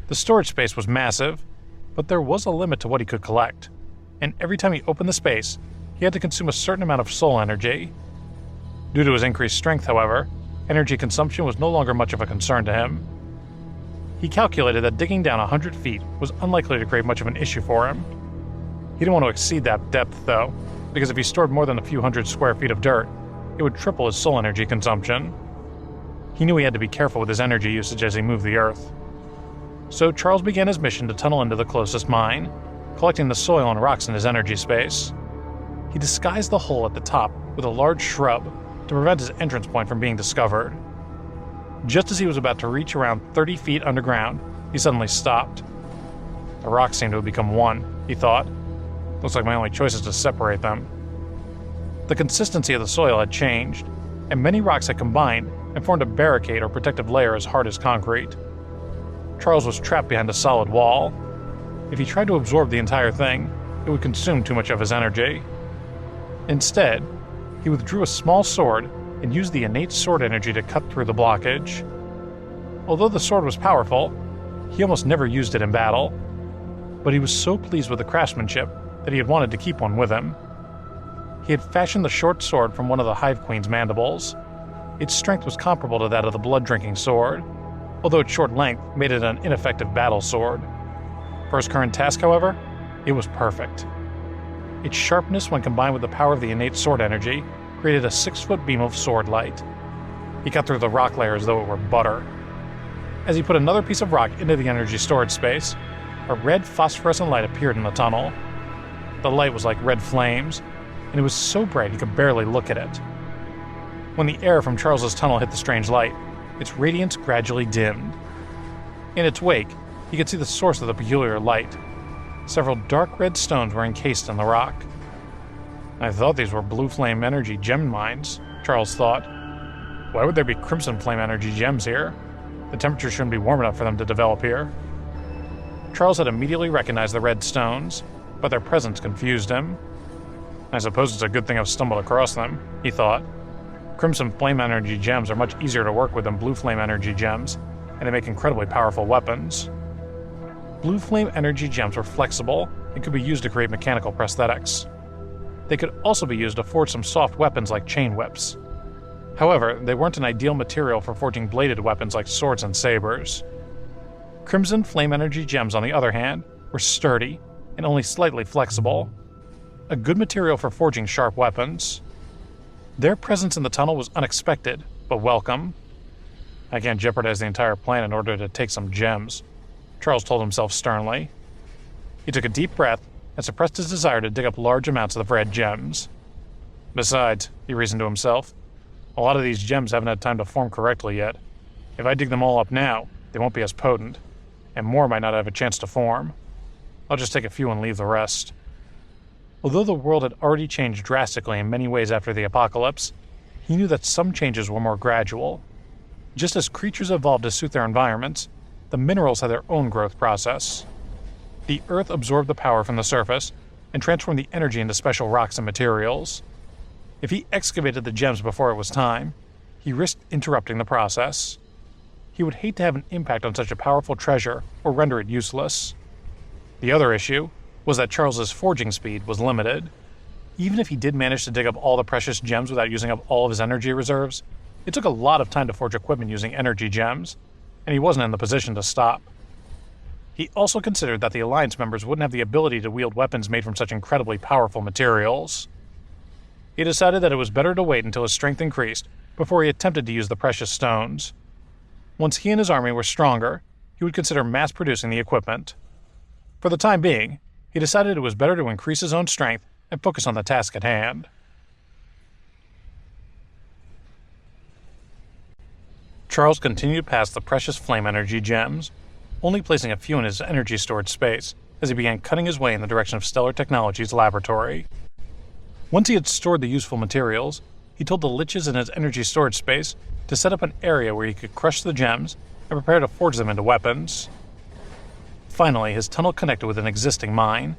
The storage space was massive, but there was a limit to what he could collect, and every time he opened the space, he had to consume a certain amount of soul energy. Due to his increased strength, however, energy consumption was no longer much of a concern to him. He calculated that digging down 100 feet was unlikely to create much of an issue for him. He didn't want to exceed that depth, though, because if he stored more than a few hundred square feet of dirt, it would triple his soul energy consumption. He knew he had to be careful with his energy usage as he moved the Earth. So Charles began his mission to tunnel into the closest mine, collecting the soil and rocks in his energy space. He disguised the hole at the top with a large shrub to prevent his entrance point from being discovered. Just as he was about to reach around 30 feet underground, he suddenly stopped. The rocks seemed to have become one, he thought. Looks like my only choice is to separate them. The consistency of the soil had changed, and many rocks had combined and formed a barricade or protective layer as hard as concrete. Charles was trapped behind a solid wall. If he tried to absorb the entire thing, it would consume too much of his energy. Instead, he withdrew a small sword and used the innate sword energy to cut through the blockage. Although the sword was powerful, he almost never used it in battle, but he was so pleased with the craftsmanship that he had wanted to keep one with him. He had fashioned the short sword from one of the Hive Queen's mandibles. Its strength was comparable to that of the blood-drinking sword, although its short length made it an ineffective battle sword. For his current task, however, it was perfect. Its sharpness, when combined with the power of the innate sword energy, created a 6-foot beam of sword light. He cut through the rock layer as though it were butter. As he put another piece of rock into the energy storage space, a red phosphorescent light appeared in the tunnel. The light was like red flames, and it was so bright he could barely look at it. When the air from Charles's tunnel hit the strange light, its radiance gradually dimmed. In its wake, he could see the source of the peculiar light. Several dark red stones were encased in the rock. I thought these were blue flame energy gem mines, Charles thought. Why would there be crimson flame energy gems here? The temperature shouldn't be warm enough for them to develop here. Charles had immediately recognized the red stones, but their presence confused him. I suppose it's a good thing I've stumbled across them, he thought. Crimson flame energy gems are much easier to work with than blue flame energy gems, and they make incredibly powerful weapons. Blue flame energy gems were flexible and could be used to create mechanical prosthetics. They could also be used to forge some soft weapons like chain whips. However, they weren't an ideal material for forging bladed weapons like swords and sabers. Crimson flame energy gems, on the other hand, were sturdy and only slightly flexible. A good material for forging sharp weapons. Their presence in the tunnel was unexpected, but welcome. I can't jeopardize the entire plan in order to take some gems, Charles told himself sternly. He took a deep breath and suppressed his desire to dig up large amounts of the red gems. Besides, he reasoned to himself, a lot of these gems haven't had time to form correctly yet. If I dig them all up now, they won't be as potent, and more might not have a chance to form. I'll just take a few and leave the rest. Although the world had already changed drastically in many ways after the apocalypse, he knew that some changes were more gradual. Just as creatures evolved to suit their environments, the minerals had their own growth process. The earth absorbed the power from the surface and transformed the energy into special rocks and materials. If he excavated the gems before it was time, he risked interrupting the process. He would hate to have an impact on such a powerful treasure or render it useless. The other issue was that Charles's forging speed was limited. Even if he did manage to dig up all the precious gems without using up all of his energy reserves, it took a lot of time to forge equipment using energy gems, and he wasn't in the position to stop. He also considered that the Alliance members wouldn't have the ability to wield weapons made from such incredibly powerful materials. He decided that it was better to wait until his strength increased before he attempted to use the precious stones. Once he and his army were stronger, he would consider mass-producing the equipment. For the time being, he decided it was better to increase his own strength and focus on the task at hand. Charles continued past the precious flame energy gems, only placing a few in his energy storage space as he began cutting his way in the direction of Stellar Technologies' laboratory. Once he had stored the useful materials, he told the liches in his energy storage space to set up an area where he could crush the gems and prepare to forge them into weapons. Finally, his tunnel connected with an existing mine,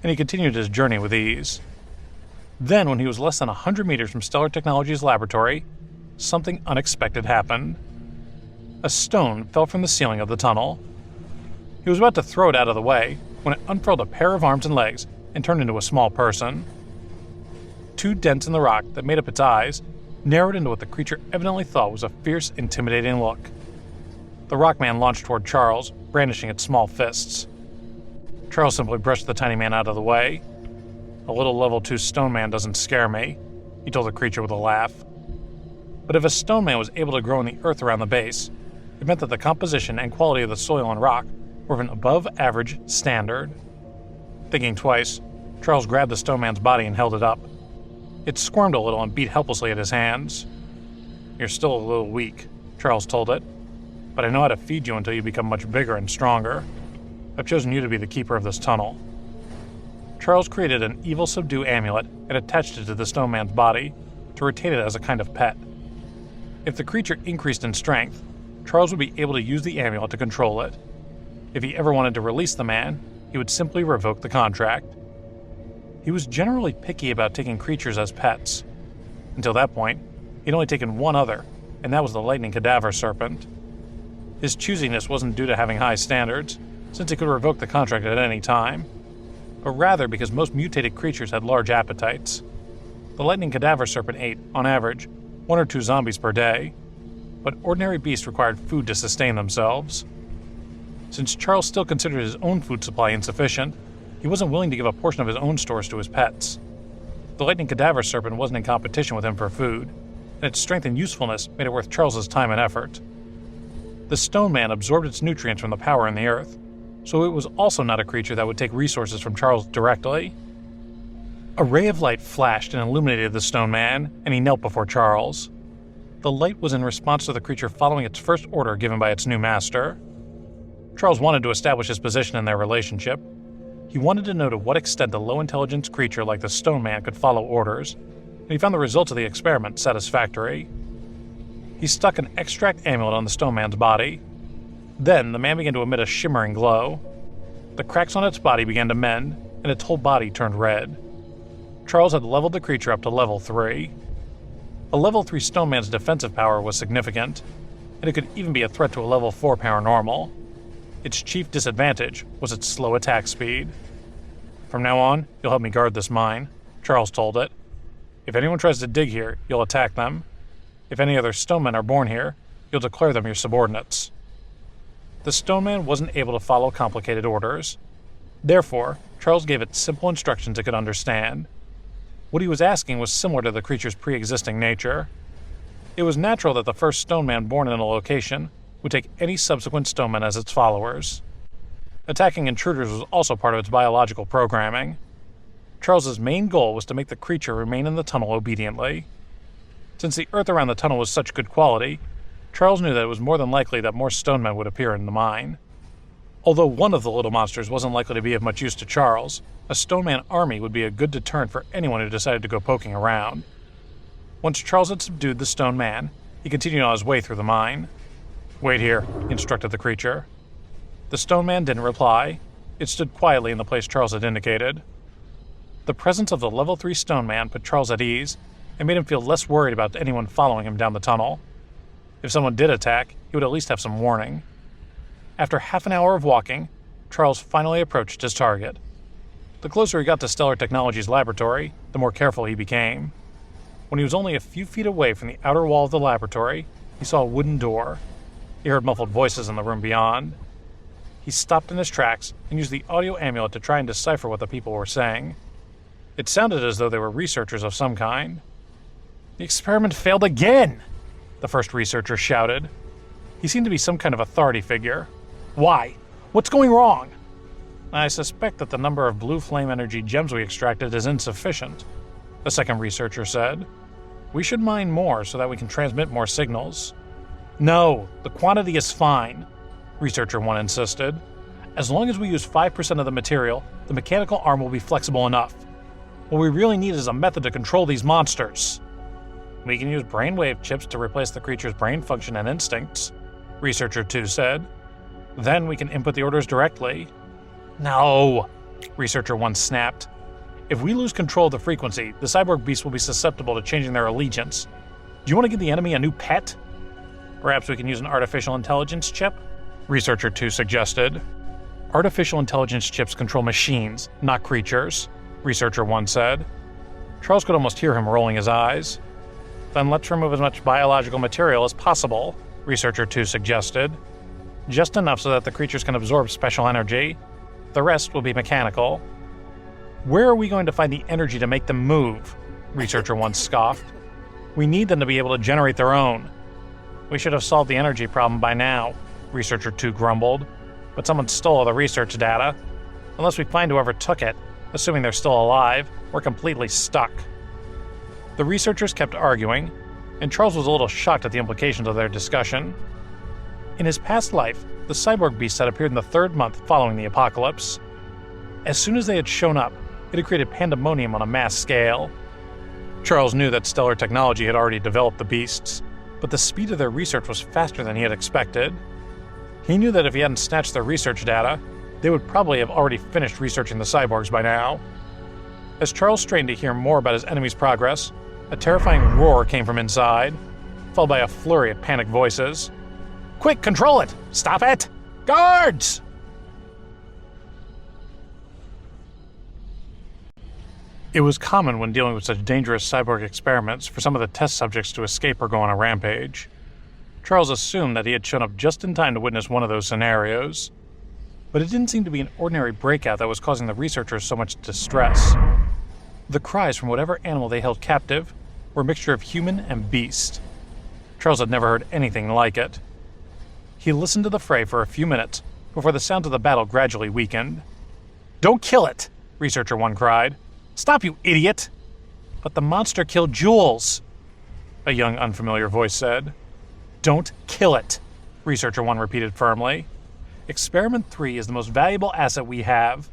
and he continued his journey with ease. Then, when he was less than 100 meters from Stellar Technologies' laboratory, something unexpected happened. A stone fell from the ceiling of the tunnel. He was about to throw it out of the way when it unfurled a pair of arms and legs and turned into a small person. Two dents in the rock that made up its eyes narrowed into what the creature evidently thought was a fierce, intimidating look. The Rockman launched toward Charles, brandishing its small fists. Charles simply brushed the tiny man out of the way. A little level 2 stone man doesn't scare me, he told the creature with a laugh. But if a stone man was able to grow in the earth around the base, it meant that the composition and quality of the soil and rock were of an above-average standard. Thinking twice, Charles grabbed the stone man's body and held it up. It squirmed a little and beat helplessly at his hands. "You're still a little weak," Charles told it, "but I know how to feed you until you become much bigger and stronger. I've chosen you to be the keeper of this tunnel." Charles created an evil subdue amulet and attached it to the stone man's body to retain it as a kind of pet. If the creature increased in strength, Charles would be able to use the amulet to control it. If he ever wanted to release the man, he would simply revoke the contract. He was generally picky about taking creatures as pets. Until that point, he'd only taken one other, and that was the lightning cadaver serpent. His choosiness wasn't due to having high standards, since he could revoke the contract at any time, but rather because most mutated creatures had large appetites. The lightning cadaver serpent ate, on average, 1 or 2 zombies per day, but ordinary beasts required food to sustain themselves. Since Charles still considered his own food supply insufficient, he wasn't willing to give a portion of his own stores to his pets. The lightning cadaver serpent wasn't in competition with him for food, and its strength and usefulness made it worth Charles's time and effort. The stone man absorbed its nutrients from the power in the earth, so it was also not a creature that would take resources from Charles directly. A ray of light flashed and illuminated the stone man, and he knelt before Charles. The light was in response to the creature following its first order given by its new master. Charles wanted to establish his position in their relationship. He wanted to know to what extent a low-intelligence creature like the stone man could follow orders, and he found the results of the experiment satisfactory. He stuck an extract amulet on the stone man's body. Then the man began to emit a shimmering glow. The cracks on its body began to mend, and its whole body turned red. Charles had leveled the creature up to level 3. A level 3 stone man's defensive power was significant, and it could even be a threat to a level 4 paranormal. Its chief disadvantage was its slow attack speed. "From now on, you'll help me guard this mine," Charles told it. "If anyone tries to dig here, you'll attack them. If any other stonemen are born here, you'll declare them your subordinates." The stoneman wasn't able to follow complicated orders. Therefore, Charles gave it simple instructions it could understand. What he was asking was similar to the creature's pre-existing nature. It was natural that the first stoneman born in a location would take any subsequent stonemen as its followers. Attacking intruders was also part of its biological programming. Charles's main goal was to make the creature remain in the tunnel obediently. Since the earth around the tunnel was such good quality, Charles knew that it was more than likely that more stonemen would appear in the mine. Although one of the little monsters wasn't likely to be of much use to Charles, a stoneman army would be a good deterrent for anyone who decided to go poking around. Once Charles had subdued the stone man, he continued on his way through the mine. "Wait here," he instructed the creature. The stone man didn't reply. It stood quietly in the place Charles had indicated. The presence of the level 3 stone man put Charles at ease and made him feel less worried about anyone following him down the tunnel. If someone did attack, he would at least have some warning. After half an hour of walking, Charles finally approached his target. The closer he got to Stellar Technologies' laboratory, the more careful he became. When he was only a few feet away from the outer wall of the laboratory, he saw a wooden door. He heard muffled voices in the room beyond. He stopped in his tracks and used the audio amulet to try and decipher what the people were saying. It sounded as though they were researchers of some kind. "The experiment failed again!" the first researcher shouted. He seemed to be some kind of authority figure. "Why? What's going wrong?" "I suspect that the number of blue flame energy gems we extracted is insufficient," the second researcher said. "We should mine more so that we can transmit more signals." "No, the quantity is fine," Researcher 1 insisted. "As long as we use 5% of the material, the mechanical arm will be flexible enough. What we really need is a method to control these monsters." "We can use brainwave chips to replace the creature's brain function and instincts," Researcher 2 said. "Then we can input the orders directly." "No!" Researcher 1 snapped. "If we lose control of the frequency, the cyborg beasts will be susceptible to changing their allegiance. Do you want to give the enemy a new pet?" "Perhaps we can use an artificial intelligence chip?" Researcher 2 suggested. "Artificial intelligence chips control machines, not creatures," Researcher 1 said. Charles could almost hear him rolling his eyes. "Then let's remove as much biological material as possible," Researcher 2 suggested. "Just enough so that the creatures can absorb special energy. The rest will be mechanical." "Where are we going to find the energy to make them move?" Researcher 1 scoffed. "We need them to be able to generate their own." "We should have solved the energy problem by now," Researcher 2 grumbled. "But someone stole all the research data. Unless we find whoever took it, assuming they're still alive, we're completely stuck." The researchers kept arguing, and Charles was a little shocked at the implications of their discussion. In his past life, the cyborg beasts had appeared in the 3rd month following the apocalypse. As soon as they had shown up, it had created pandemonium on a mass scale. Charles knew that Stellar Technology had already developed the beasts, but the speed of their research was faster than he had expected. He knew that if he hadn't snatched their research data, they would probably have already finished researching the cyborgs by now. As Charles strained to hear more about his enemy's progress, a terrifying roar came from inside, followed by a flurry of panicked voices. "Quick, control it! Stop it! Guards!" It was common when dealing with such dangerous cyborg experiments for some of the test subjects to escape or go on a rampage. Charles assumed that he had shown up just in time to witness one of those scenarios. But it didn't seem to be an ordinary breakout that was causing the researchers so much distress. The cries from whatever animal they held captive were a mixture of human and beast. Charles had never heard anything like it. He listened to the fray for a few minutes before the sounds of the battle gradually weakened. "Don't kill it!" Researcher 1 cried. "Stop, you idiot!" "But the monster killed Jules," a young, unfamiliar voice said. "Don't kill it," Researcher 1 repeated firmly. "Experiment 3 is the most valuable asset we have.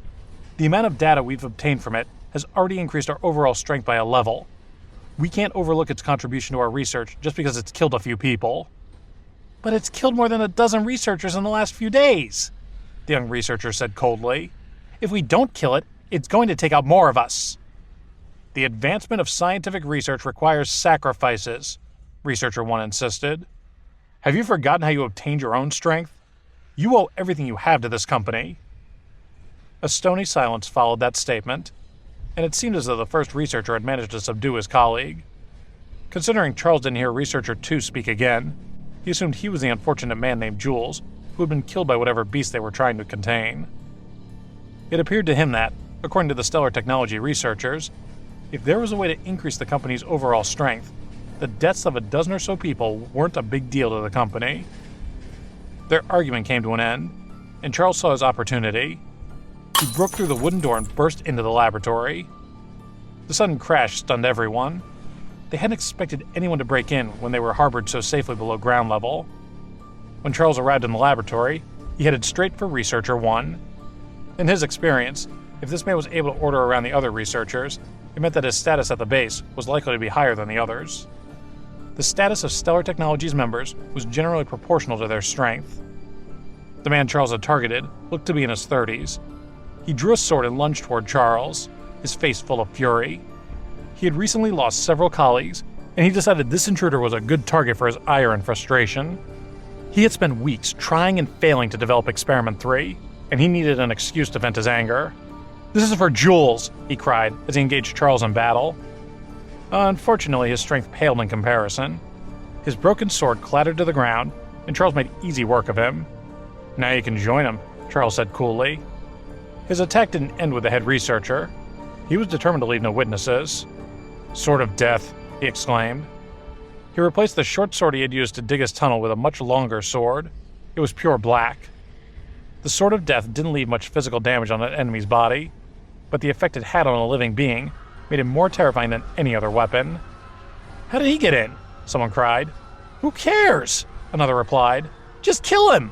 The amount of data we've obtained from it has already increased our overall strength by a level. We can't overlook its contribution to our research just because it's killed a few people." "But it's killed more than a dozen researchers in the last few days," the young researcher said coldly. "If we don't kill it, it's going to take out more of us." "The advancement of scientific research requires sacrifices," Researcher 1 insisted. "Have you forgotten how you obtained your own strength? You owe everything you have to this company." A stony silence followed that statement, and it seemed as though the first researcher had managed to subdue his colleague. Considering Charles didn't hear Researcher 2 speak again, he assumed he was the unfortunate man named Jules, who had been killed by whatever beast they were trying to contain. It appeared to him that, according to the Stellar Technology researchers, if there was a way to increase the company's overall strength, the deaths of a dozen or so people weren't a big deal to the company. Their argument came to an end, and Charles saw his opportunity. He broke through the wooden door and burst into the laboratory. The sudden crash stunned everyone. They hadn't expected anyone to break in when they were harbored so safely below ground level. When Charles arrived in the laboratory, he headed straight for Researcher 1. In his experience, if this man was able to order around the other researchers, it meant that his status at the base was likely to be higher than the others. The status of Stellar Technologies members was generally proportional to their strength. The man Charles had targeted looked to be in his 30s. He drew a sword and lunged toward Charles, his face full of fury. He had recently lost several colleagues, and he decided this intruder was a good target for his ire and frustration. He had spent weeks trying and failing to develop Experiment 3, and he needed an excuse to vent his anger. "This is for Jules," he cried as he engaged Charles in battle. Unfortunately, his strength paled in comparison. His broken sword clattered to the ground, and Charles made easy work of him. "Now you can join him," Charles said coolly. His attack didn't end with the head researcher. He was determined to leave no witnesses. "Sword of Death," he exclaimed. He replaced the short sword he had used to dig his tunnel with a much longer sword. It was pure black. The Sword of Death didn't leave much physical damage on an enemy's body, but the effect it had on a living being made it more terrifying than any other weapon. "How did he get in?" someone cried. "Who cares?" another replied. "Just kill him!"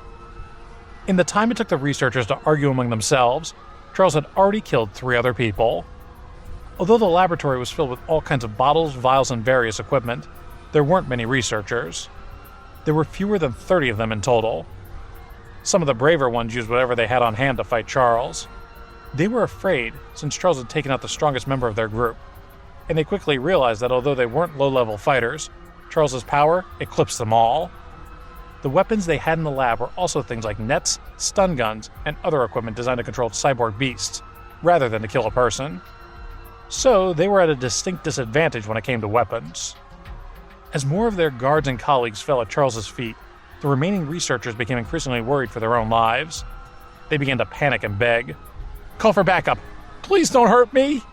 In the time it took the researchers to argue among themselves, Charles had already killed 3 other people. Although the laboratory was filled with all kinds of bottles, vials, and various equipment, there weren't many researchers. There were fewer than 30 of them in total. Some of the braver ones used whatever they had on hand to fight Charles. They were afraid, since Charles had taken out the strongest member of their group, and they quickly realized that although they weren't low-level fighters, Charles's power eclipsed them all. The weapons they had in the lab were also things like nets, stun guns, and other equipment designed to control cyborg beasts, rather than to kill a person. So they were at a distinct disadvantage when it came to weapons. As more of their guards and colleagues fell at Charles's feet, the remaining researchers became increasingly worried for their own lives. They began to panic and beg. "Call for backup! Please don't hurt me!"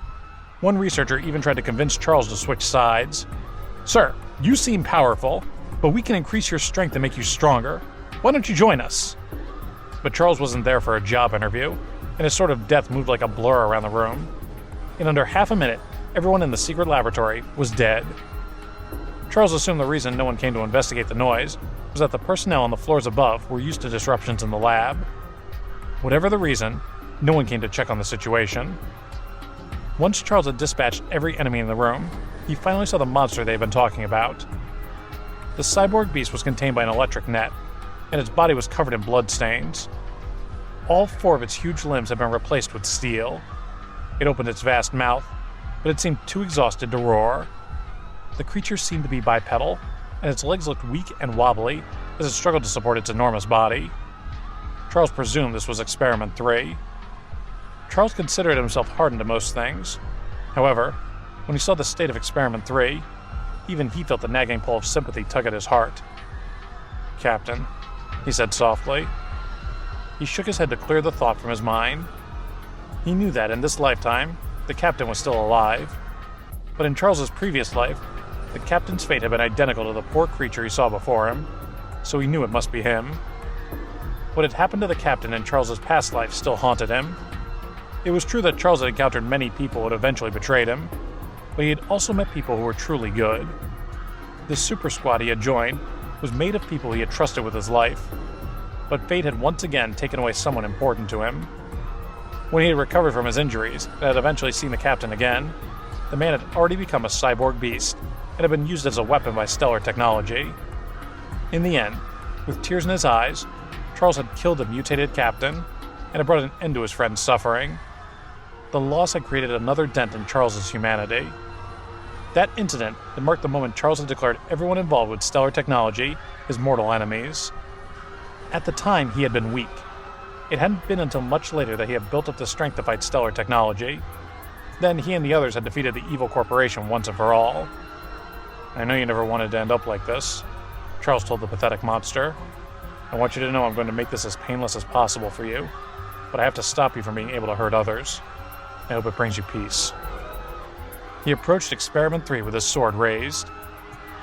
One researcher even tried to convince Charles to switch sides. "Sir, you seem powerful, but we can increase your strength and make you stronger. Why don't you join us?" But Charles wasn't there for a job interview, and his Sword of Death moved like a blur around the room. In under half a minute, everyone in the secret laboratory was dead. Charles assumed the reason no one came to investigate the noise was that the personnel on the floors above were used to disruptions in the lab. Whatever the reason, no one came to check on the situation. Once Charles had dispatched every enemy in the room, he finally saw the monster they had been talking about. The cyborg beast was contained by an electric net, and its body was covered in bloodstains. All 4 of its huge limbs had been replaced with steel. It opened its vast mouth, but it seemed too exhausted to roar. The creature seemed to be bipedal, and its legs looked weak and wobbly as it struggled to support its enormous body. Charles presumed this was Experiment 3. Charles considered himself hardened to most things. However, when he saw the state of Experiment 3, even he felt the nagging pull of sympathy tug at his heart. "Captain," he said softly. He shook his head to clear the thought from his mind. He knew that in this lifetime, the captain was still alive. But in Charles's previous life, the captain's fate had been identical to the poor creature he saw before him, so he knew it must be him. What had happened to the captain in Charles's past life still haunted him. It was true that Charles had encountered many people who had eventually betrayed him, but he had also met people who were truly good. The super squad he had joined was made of people he had trusted with his life, but fate had once again taken away someone important to him. When he had recovered from his injuries and had eventually seen the captain again, the man had already become a cyborg beast and had been used as a weapon by Stellar Technology. In the end, with tears in his eyes, Charles had killed the mutated captain and had brought an end to his friend's suffering. The loss had created another dent in Charles's humanity. That incident had marked the moment Charles had declared everyone involved with Stellar Technology his mortal enemies. At the time, he had been weak. It hadn't been until much later that he had built up the strength to fight Stellar Technology. Then he and the others had defeated the evil corporation once and for all. "I know you never wanted to end up like this," Charles told the pathetic monster. "I want you to know I'm going to make this as painless as possible for you, but I have to stop you from being able to hurt others. I hope it brings you peace." He approached Experiment 3 with his sword raised.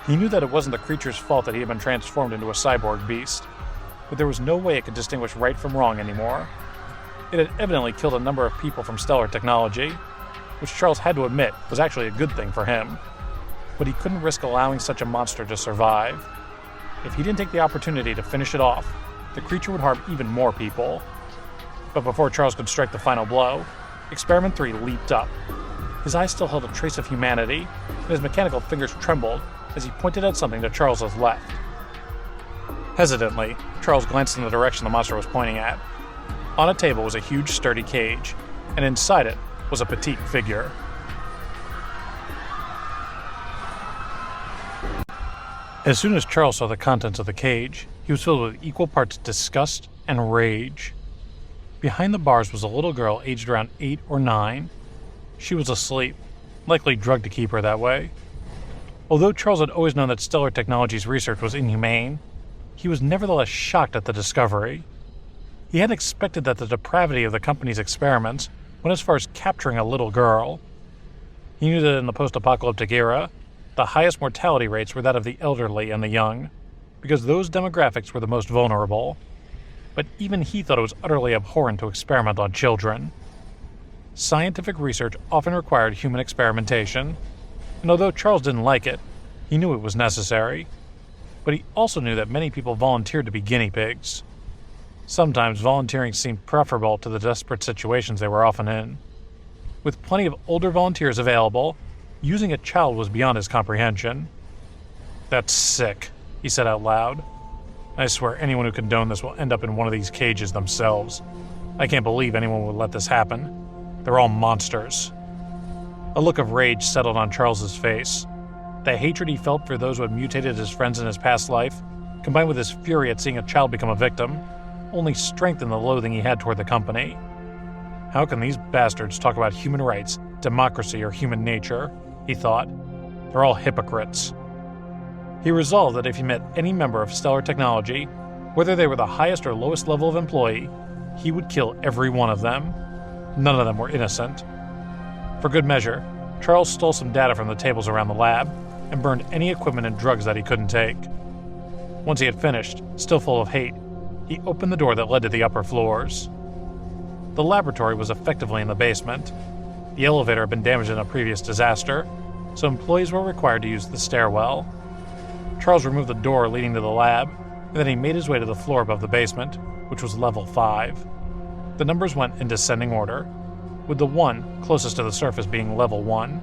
He knew that it wasn't the creature's fault that he had been transformed into a cyborg beast. but there was no way it could distinguish right from wrong anymore. It had evidently killed a number of people from Stellar Technology, which Charles had to admit was actually a good thing for him. But he couldn't risk allowing such a monster to survive. If he didn't take the opportunity to finish it off, the creature would harm even more people. But before Charles could strike the final blow, Experiment 3 leaped up. His eyes still held a trace of humanity, and his mechanical fingers trembled as he pointed at something to Charles's left. Hesitantly, Charles glanced in the direction the monster was pointing at. On a table was a huge, sturdy cage, and inside it was a petite figure. As soon as Charles saw the contents of the cage, he was filled with equal parts disgust and rage. Behind the bars was a little girl aged around 8 or 9. She was asleep, likely drugged to keep her that way. Although Charles had always known that Stellar Technologies' research was inhumane, he was nevertheless shocked at the discovery. He hadn't expected that the depravity of the company's experiments went as far as capturing a little girl. He knew that in the post-apocalyptic era, the highest mortality rates were that of the elderly and the young, because those demographics were the most vulnerable. But even he thought it was utterly abhorrent to experiment on children. Scientific research often required human experimentation, and although Charles didn't like it, he knew it was necessary. But he also knew that many people volunteered to be guinea pigs. Sometimes volunteering seemed preferable to the desperate situations they were often in. With plenty of older volunteers available, using a child was beyond his comprehension. "That's sick," he said out loud. "I swear anyone who condoned this will end up in one of these cages themselves. I can't believe anyone would let this happen. They're all monsters." A look of rage settled on Charles's face. The hatred he felt for those who had mutated his friends in his past life, combined with his fury at seeing a child become a victim, only strengthened the loathing he had toward the company. How can these bastards talk about human rights, democracy, or human nature? He thought. They're all hypocrites. He resolved that if he met any member of Stellar Technology, whether they were the highest or lowest level of employee, he would kill every one of them. None of them were innocent. For good measure, Charles stole some data from the tables around the lab and burned any equipment and drugs that he couldn't take. Once he had finished, still full of hate, he opened the door that led to the upper floors. The laboratory was effectively in the basement. The elevator had been damaged in a previous disaster, so employees were required to use the stairwell. Charles removed the door leading to the lab, and then he made his way to the floor above the basement, which was level 5. The numbers went in descending order, with the one closest to the surface being level 1.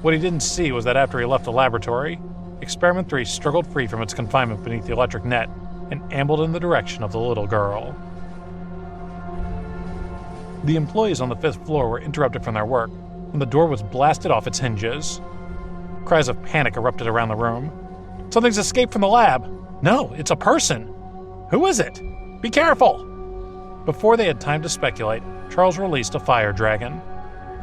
What he didn't see was that after he left the laboratory, Experiment 3 struggled free from its confinement beneath the electric net and ambled in the direction of the little girl. The employees on the 5th floor were interrupted from their work when the door was blasted off its hinges. Cries of panic erupted around the room. "Something's escaped from the lab! No, it's a person! Who is it? Be careful!" Before they had time to speculate, Charles released a fire dragon.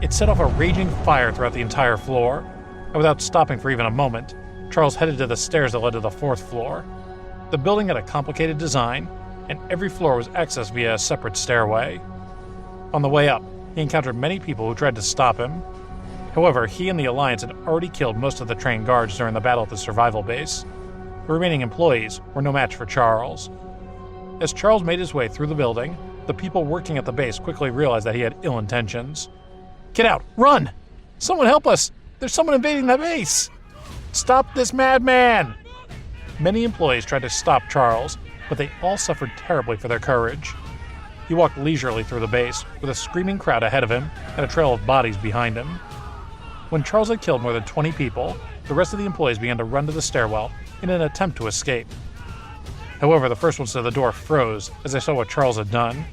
It set off a raging fire throughout the entire floor, and without stopping for even a moment, Charles headed to the stairs that led to the 4th floor. The building had a complicated design, and every floor was accessed via a separate stairway. On the way up, he encountered many people who tried to stop him. However, he and the Alliance had already killed most of the trained guards during the battle at the survival base. The remaining employees were no match for Charles. As Charles made his way through the building, the people working at the base quickly realized that he had ill intentions. "Get out! Run! Someone help us! There's someone invading the base! Stop this madman!" Many employees tried to stop Charles, but they all suffered terribly for their courage. He walked leisurely through the base, with a screaming crowd ahead of him and a trail of bodies behind him. When Charles had killed more than 20 people, the rest of the employees began to run to the stairwell in an attempt to escape. However, the first ones to the door froze as they saw what Charles had done.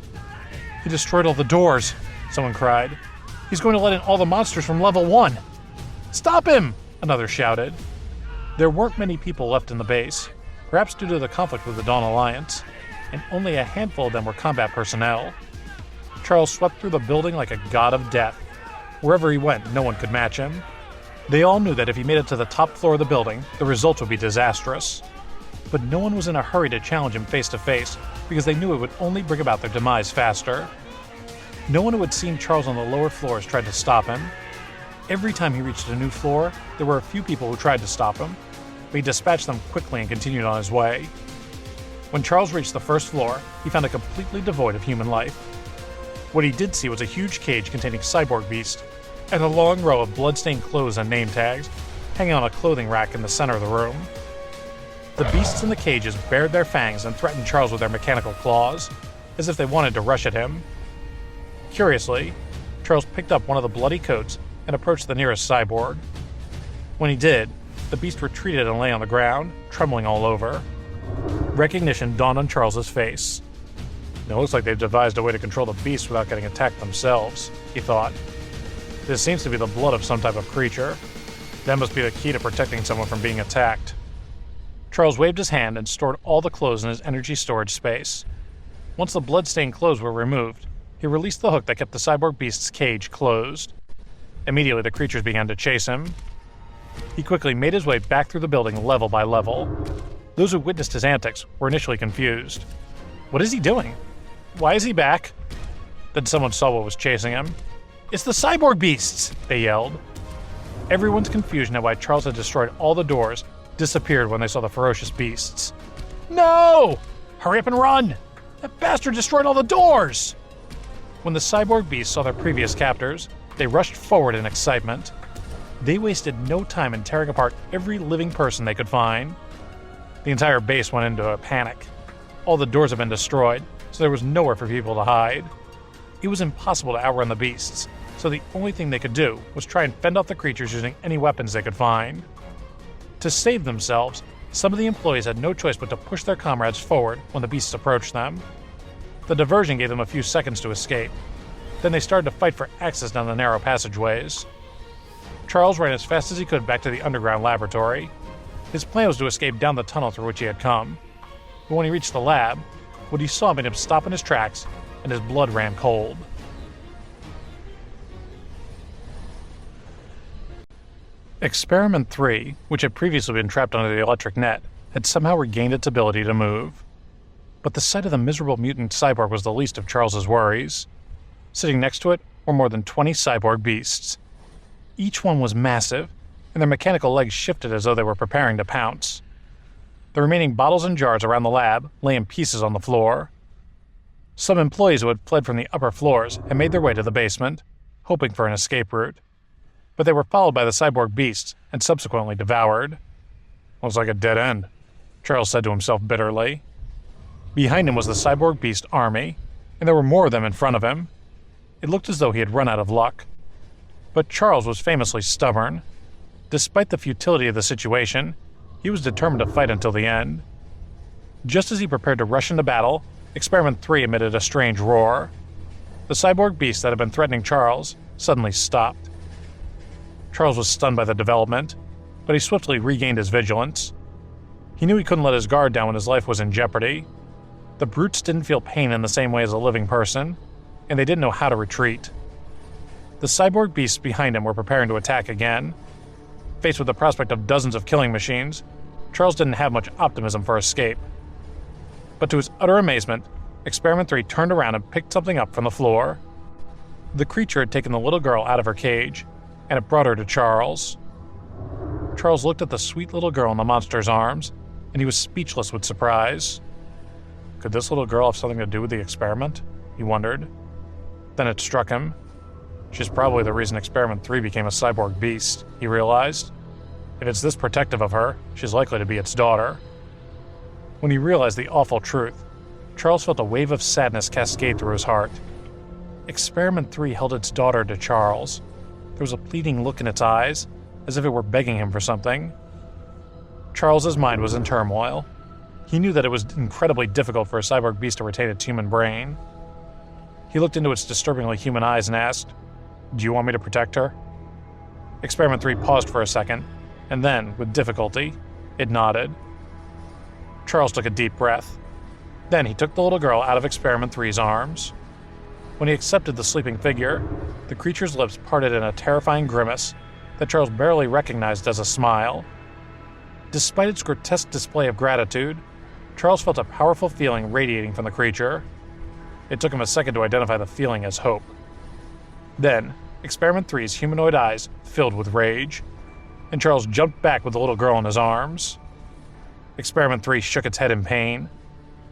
"He destroyed all the doors," someone cried. "He's going to let in all the monsters from level 1. "Stop him!" another shouted. There weren't many people left in the base, perhaps due to the conflict with the Dawn Alliance, and only a handful of them were combat personnel. Charles swept through the building like a god of death. Wherever he went, no one could match him. They all knew that if he made it to the top floor of the building, the results would be disastrous. But no one was in a hurry to challenge him face to face, because they knew it would only bring about their demise faster. No one who had seen Charles on the lower floors tried to stop him. Every time he reached a new floor, there were a few people who tried to stop him, but he dispatched them quickly and continued on his way. When Charles reached the first floor, he found it completely devoid of human life. What he did see was a huge cage containing cyborg beasts and a long row of blood-stained clothes and name tags hanging on a clothing rack in the center of the room. The beasts in the cages bared their fangs and threatened Charles with their mechanical claws, as if they wanted to rush at him. Curiously, Charles picked up one of the bloody coats and approached the nearest cyborg. When he did, the beast retreated and lay on the ground, trembling all over. Recognition dawned on Charles's face. It looks like they've devised a way to control the beast without getting attacked themselves, he thought. This seems to be the blood of some type of creature. That must be the key to protecting someone from being attacked. Charles waved his hand and stored all the clothes in his energy storage space. Once the blood-stained clothes were removed, he released the hook that kept the cyborg beast's cage closed. Immediately, the creatures began to chase him. He quickly made his way back through the building level by level. Those who witnessed his antics were initially confused. What is he doing? Why is he back? Then someone saw what was chasing him. It's the cyborg beasts, they yelled. Everyone's confusion at why Charles had destroyed all the doors disappeared when they saw the ferocious beasts. No! Hurry up and run! That bastard destroyed all the doors! When the cyborg beasts saw their previous captors, they rushed forward in excitement. They wasted no time in tearing apart every living person they could find. The entire base went into a panic. All the doors had been destroyed, so there was nowhere for people to hide. It was impossible to outrun the beasts, so the only thing they could do was try and fend off the creatures using any weapons they could find. To save themselves, some of the employees had no choice but to push their comrades forward when the beasts approached them. The diversion gave them a few seconds to escape. Then they started to fight for access down the narrow passageways. Charles ran as fast as he could back to the underground laboratory. His plan was to escape down the tunnel through which he had come. But when he reached the lab, what he saw made him stop in his tracks, and his blood ran cold. Experiment 3, which had previously been trapped under the electric net, had somehow regained its ability to move. But the sight of the miserable mutant cyborg was the least of Charles's worries. Sitting next to it were more than 20 cyborg beasts. Each one was massive, and their mechanical legs shifted as though they were preparing to pounce. The remaining bottles and jars around the lab lay in pieces on the floor. Some employees who had fled from the upper floors had made their way to the basement, hoping for an escape route. But they were followed by the cyborg beasts and subsequently devoured. Looks like a dead end, Charles said to himself bitterly. Behind him was the cyborg beast army, and there were more of them in front of him. It looked as though he had run out of luck. But Charles was famously stubborn. Despite the futility of the situation, he was determined to fight until the end. Just as he prepared to rush into battle, Experiment 3 emitted a strange roar. The cyborg beast that had been threatening Charles suddenly stopped. Charles was stunned by the development, but he swiftly regained his vigilance. He knew he couldn't let his guard down when his life was in jeopardy. The brutes didn't feel pain in the same way as a living person, and they didn't know how to retreat. The cyborg beasts behind him were preparing to attack again. Faced with the prospect of dozens of killing machines, Charles didn't have much optimism for escape. But to his utter amazement, Experiment 3 turned around and picked something up from the floor. The creature had taken the little girl out of her cage, and it brought her to Charles. Charles looked at the sweet little girl in the monster's arms, and he was speechless with surprise. Could this little girl have something to do with the experiment? He wondered. Then it struck him. She's probably the reason Experiment 3 became a cyborg beast, he realized. If it's this protective of her, she's likely to be its daughter. When he realized the awful truth, Charles felt a wave of sadness cascade through his heart. Experiment 3 held its daughter to Charles. There was a pleading look in its eyes, as if it were begging him for something. Charles's mind was in turmoil. He knew that it was incredibly difficult for a cyborg beast to retain its human brain. He looked into its disturbingly human eyes and asked, "Do you want me to protect her?" Experiment 3 paused for a second, and then, with difficulty, it nodded. Charles took a deep breath. Then he took the little girl out of Experiment 3's arms. When he accepted the sleeping figure, the creature's lips parted in a terrifying grimace that Charles barely recognized as a smile. Despite its grotesque display of gratitude, Charles felt a powerful feeling radiating from the creature. It took him a second to identify the feeling as hope. Then, Experiment 3's humanoid eyes filled with rage, and Charles jumped back with the little girl in his arms. Experiment 3 shook its head in pain.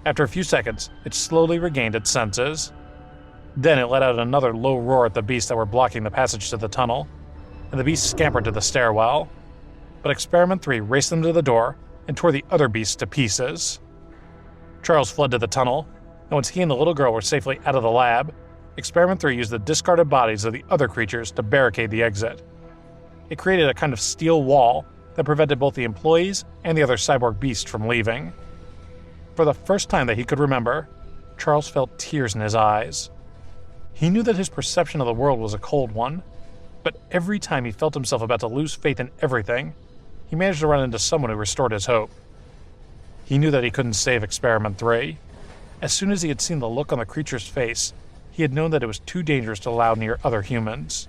After a few seconds, it slowly regained its senses. Then it let out another low roar at the beasts that were blocking the passage to the tunnel, and the beasts scampered to the stairwell. But Experiment 3 raced them to the door and tore the other beasts to pieces. Charles fled to the tunnel, and once he and the little girl were safely out of the lab, Experiment 3 used the discarded bodies of the other creatures to barricade the exit. It created a kind of steel wall that prevented both the employees and the other cyborg beasts from leaving. For the first time that he could remember, Charles felt tears in his eyes. He knew that his perception of the world was a cold one, but every time he felt himself about to lose faith in everything, he managed to run into someone who restored his hope. He knew that he couldn't save Experiment 3. As soon as he had seen the look on the creature's face, he had known that it was too dangerous to allow near other humans.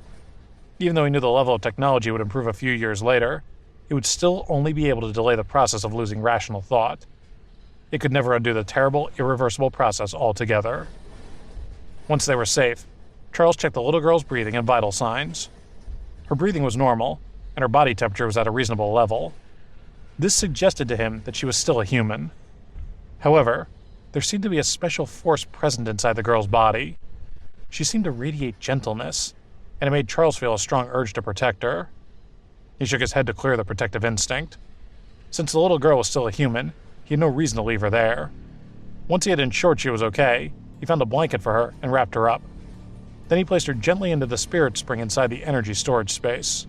Even though he knew the level of technology would improve a few years later, it would still only be able to delay the process of losing rational thought. It could never undo the terrible, irreversible process altogether. Once they were safe, Charles checked the little girl's breathing and vital signs. Her breathing was normal, and her body temperature was at a reasonable level. This suggested to him that she was still a human. However, there seemed to be a special force present inside the girl's body. She seemed to radiate gentleness, and it made Charles feel a strong urge to protect her. He shook his head to clear the protective instinct. Since the little girl was still a human, he had no reason to leave her there. Once he had ensured she was okay, he found a blanket for her and wrapped her up. Then he placed her gently into the spirit spring inside the energy storage space.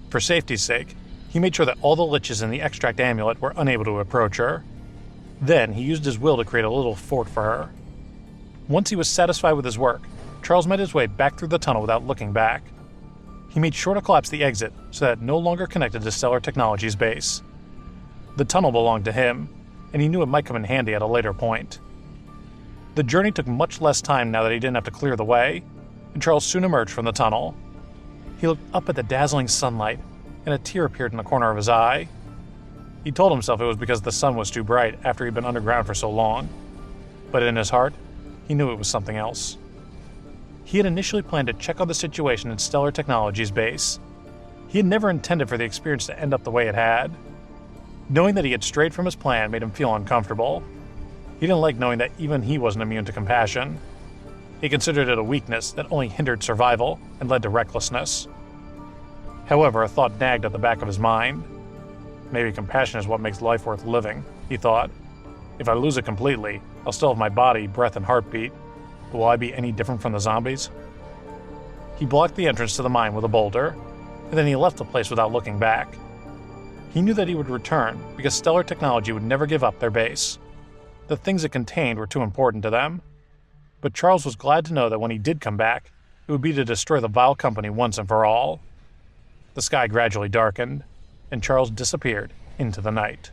For safety's sake, he made sure that all the liches in the extract amulet were unable to approach her. Then he used his will to create a little fort for her. Once he was satisfied with his work, Charles made his way back through the tunnel without looking back. He made sure to collapse the exit so that it no longer connected to Stellar Technologies' base. The tunnel belonged to him, and he knew it might come in handy at a later point. The journey took much less time now that he didn't have to clear the way, and Charles soon emerged from the tunnel. He looked up at the dazzling sunlight, and a tear appeared in the corner of his eye. He told himself it was because the sun was too bright after he'd been underground for so long, but in his heart, he knew it was something else. He had initially planned to check on the situation in Stellar Technologies' base. He had never intended for the experience to end up the way it had. Knowing that he had strayed from his plan made him feel uncomfortable. He didn't like knowing that even he wasn't immune to compassion. He considered it a weakness that only hindered survival and led to recklessness. However, a thought nagged at the back of his mind. Maybe compassion is what makes life worth living, he thought. If I lose it completely, I'll still have my body, breath, and heartbeat. But will I be any different from the zombies? He blocked the entrance to the mine with a boulder, and then he left the place without looking back. He knew that he would return because Stellar Technology would never give up their base. The things it contained were too important to them. But Charles was glad to know that when he did come back, it would be to destroy the vile company once and for all. The sky gradually darkened, and Charles disappeared into the night.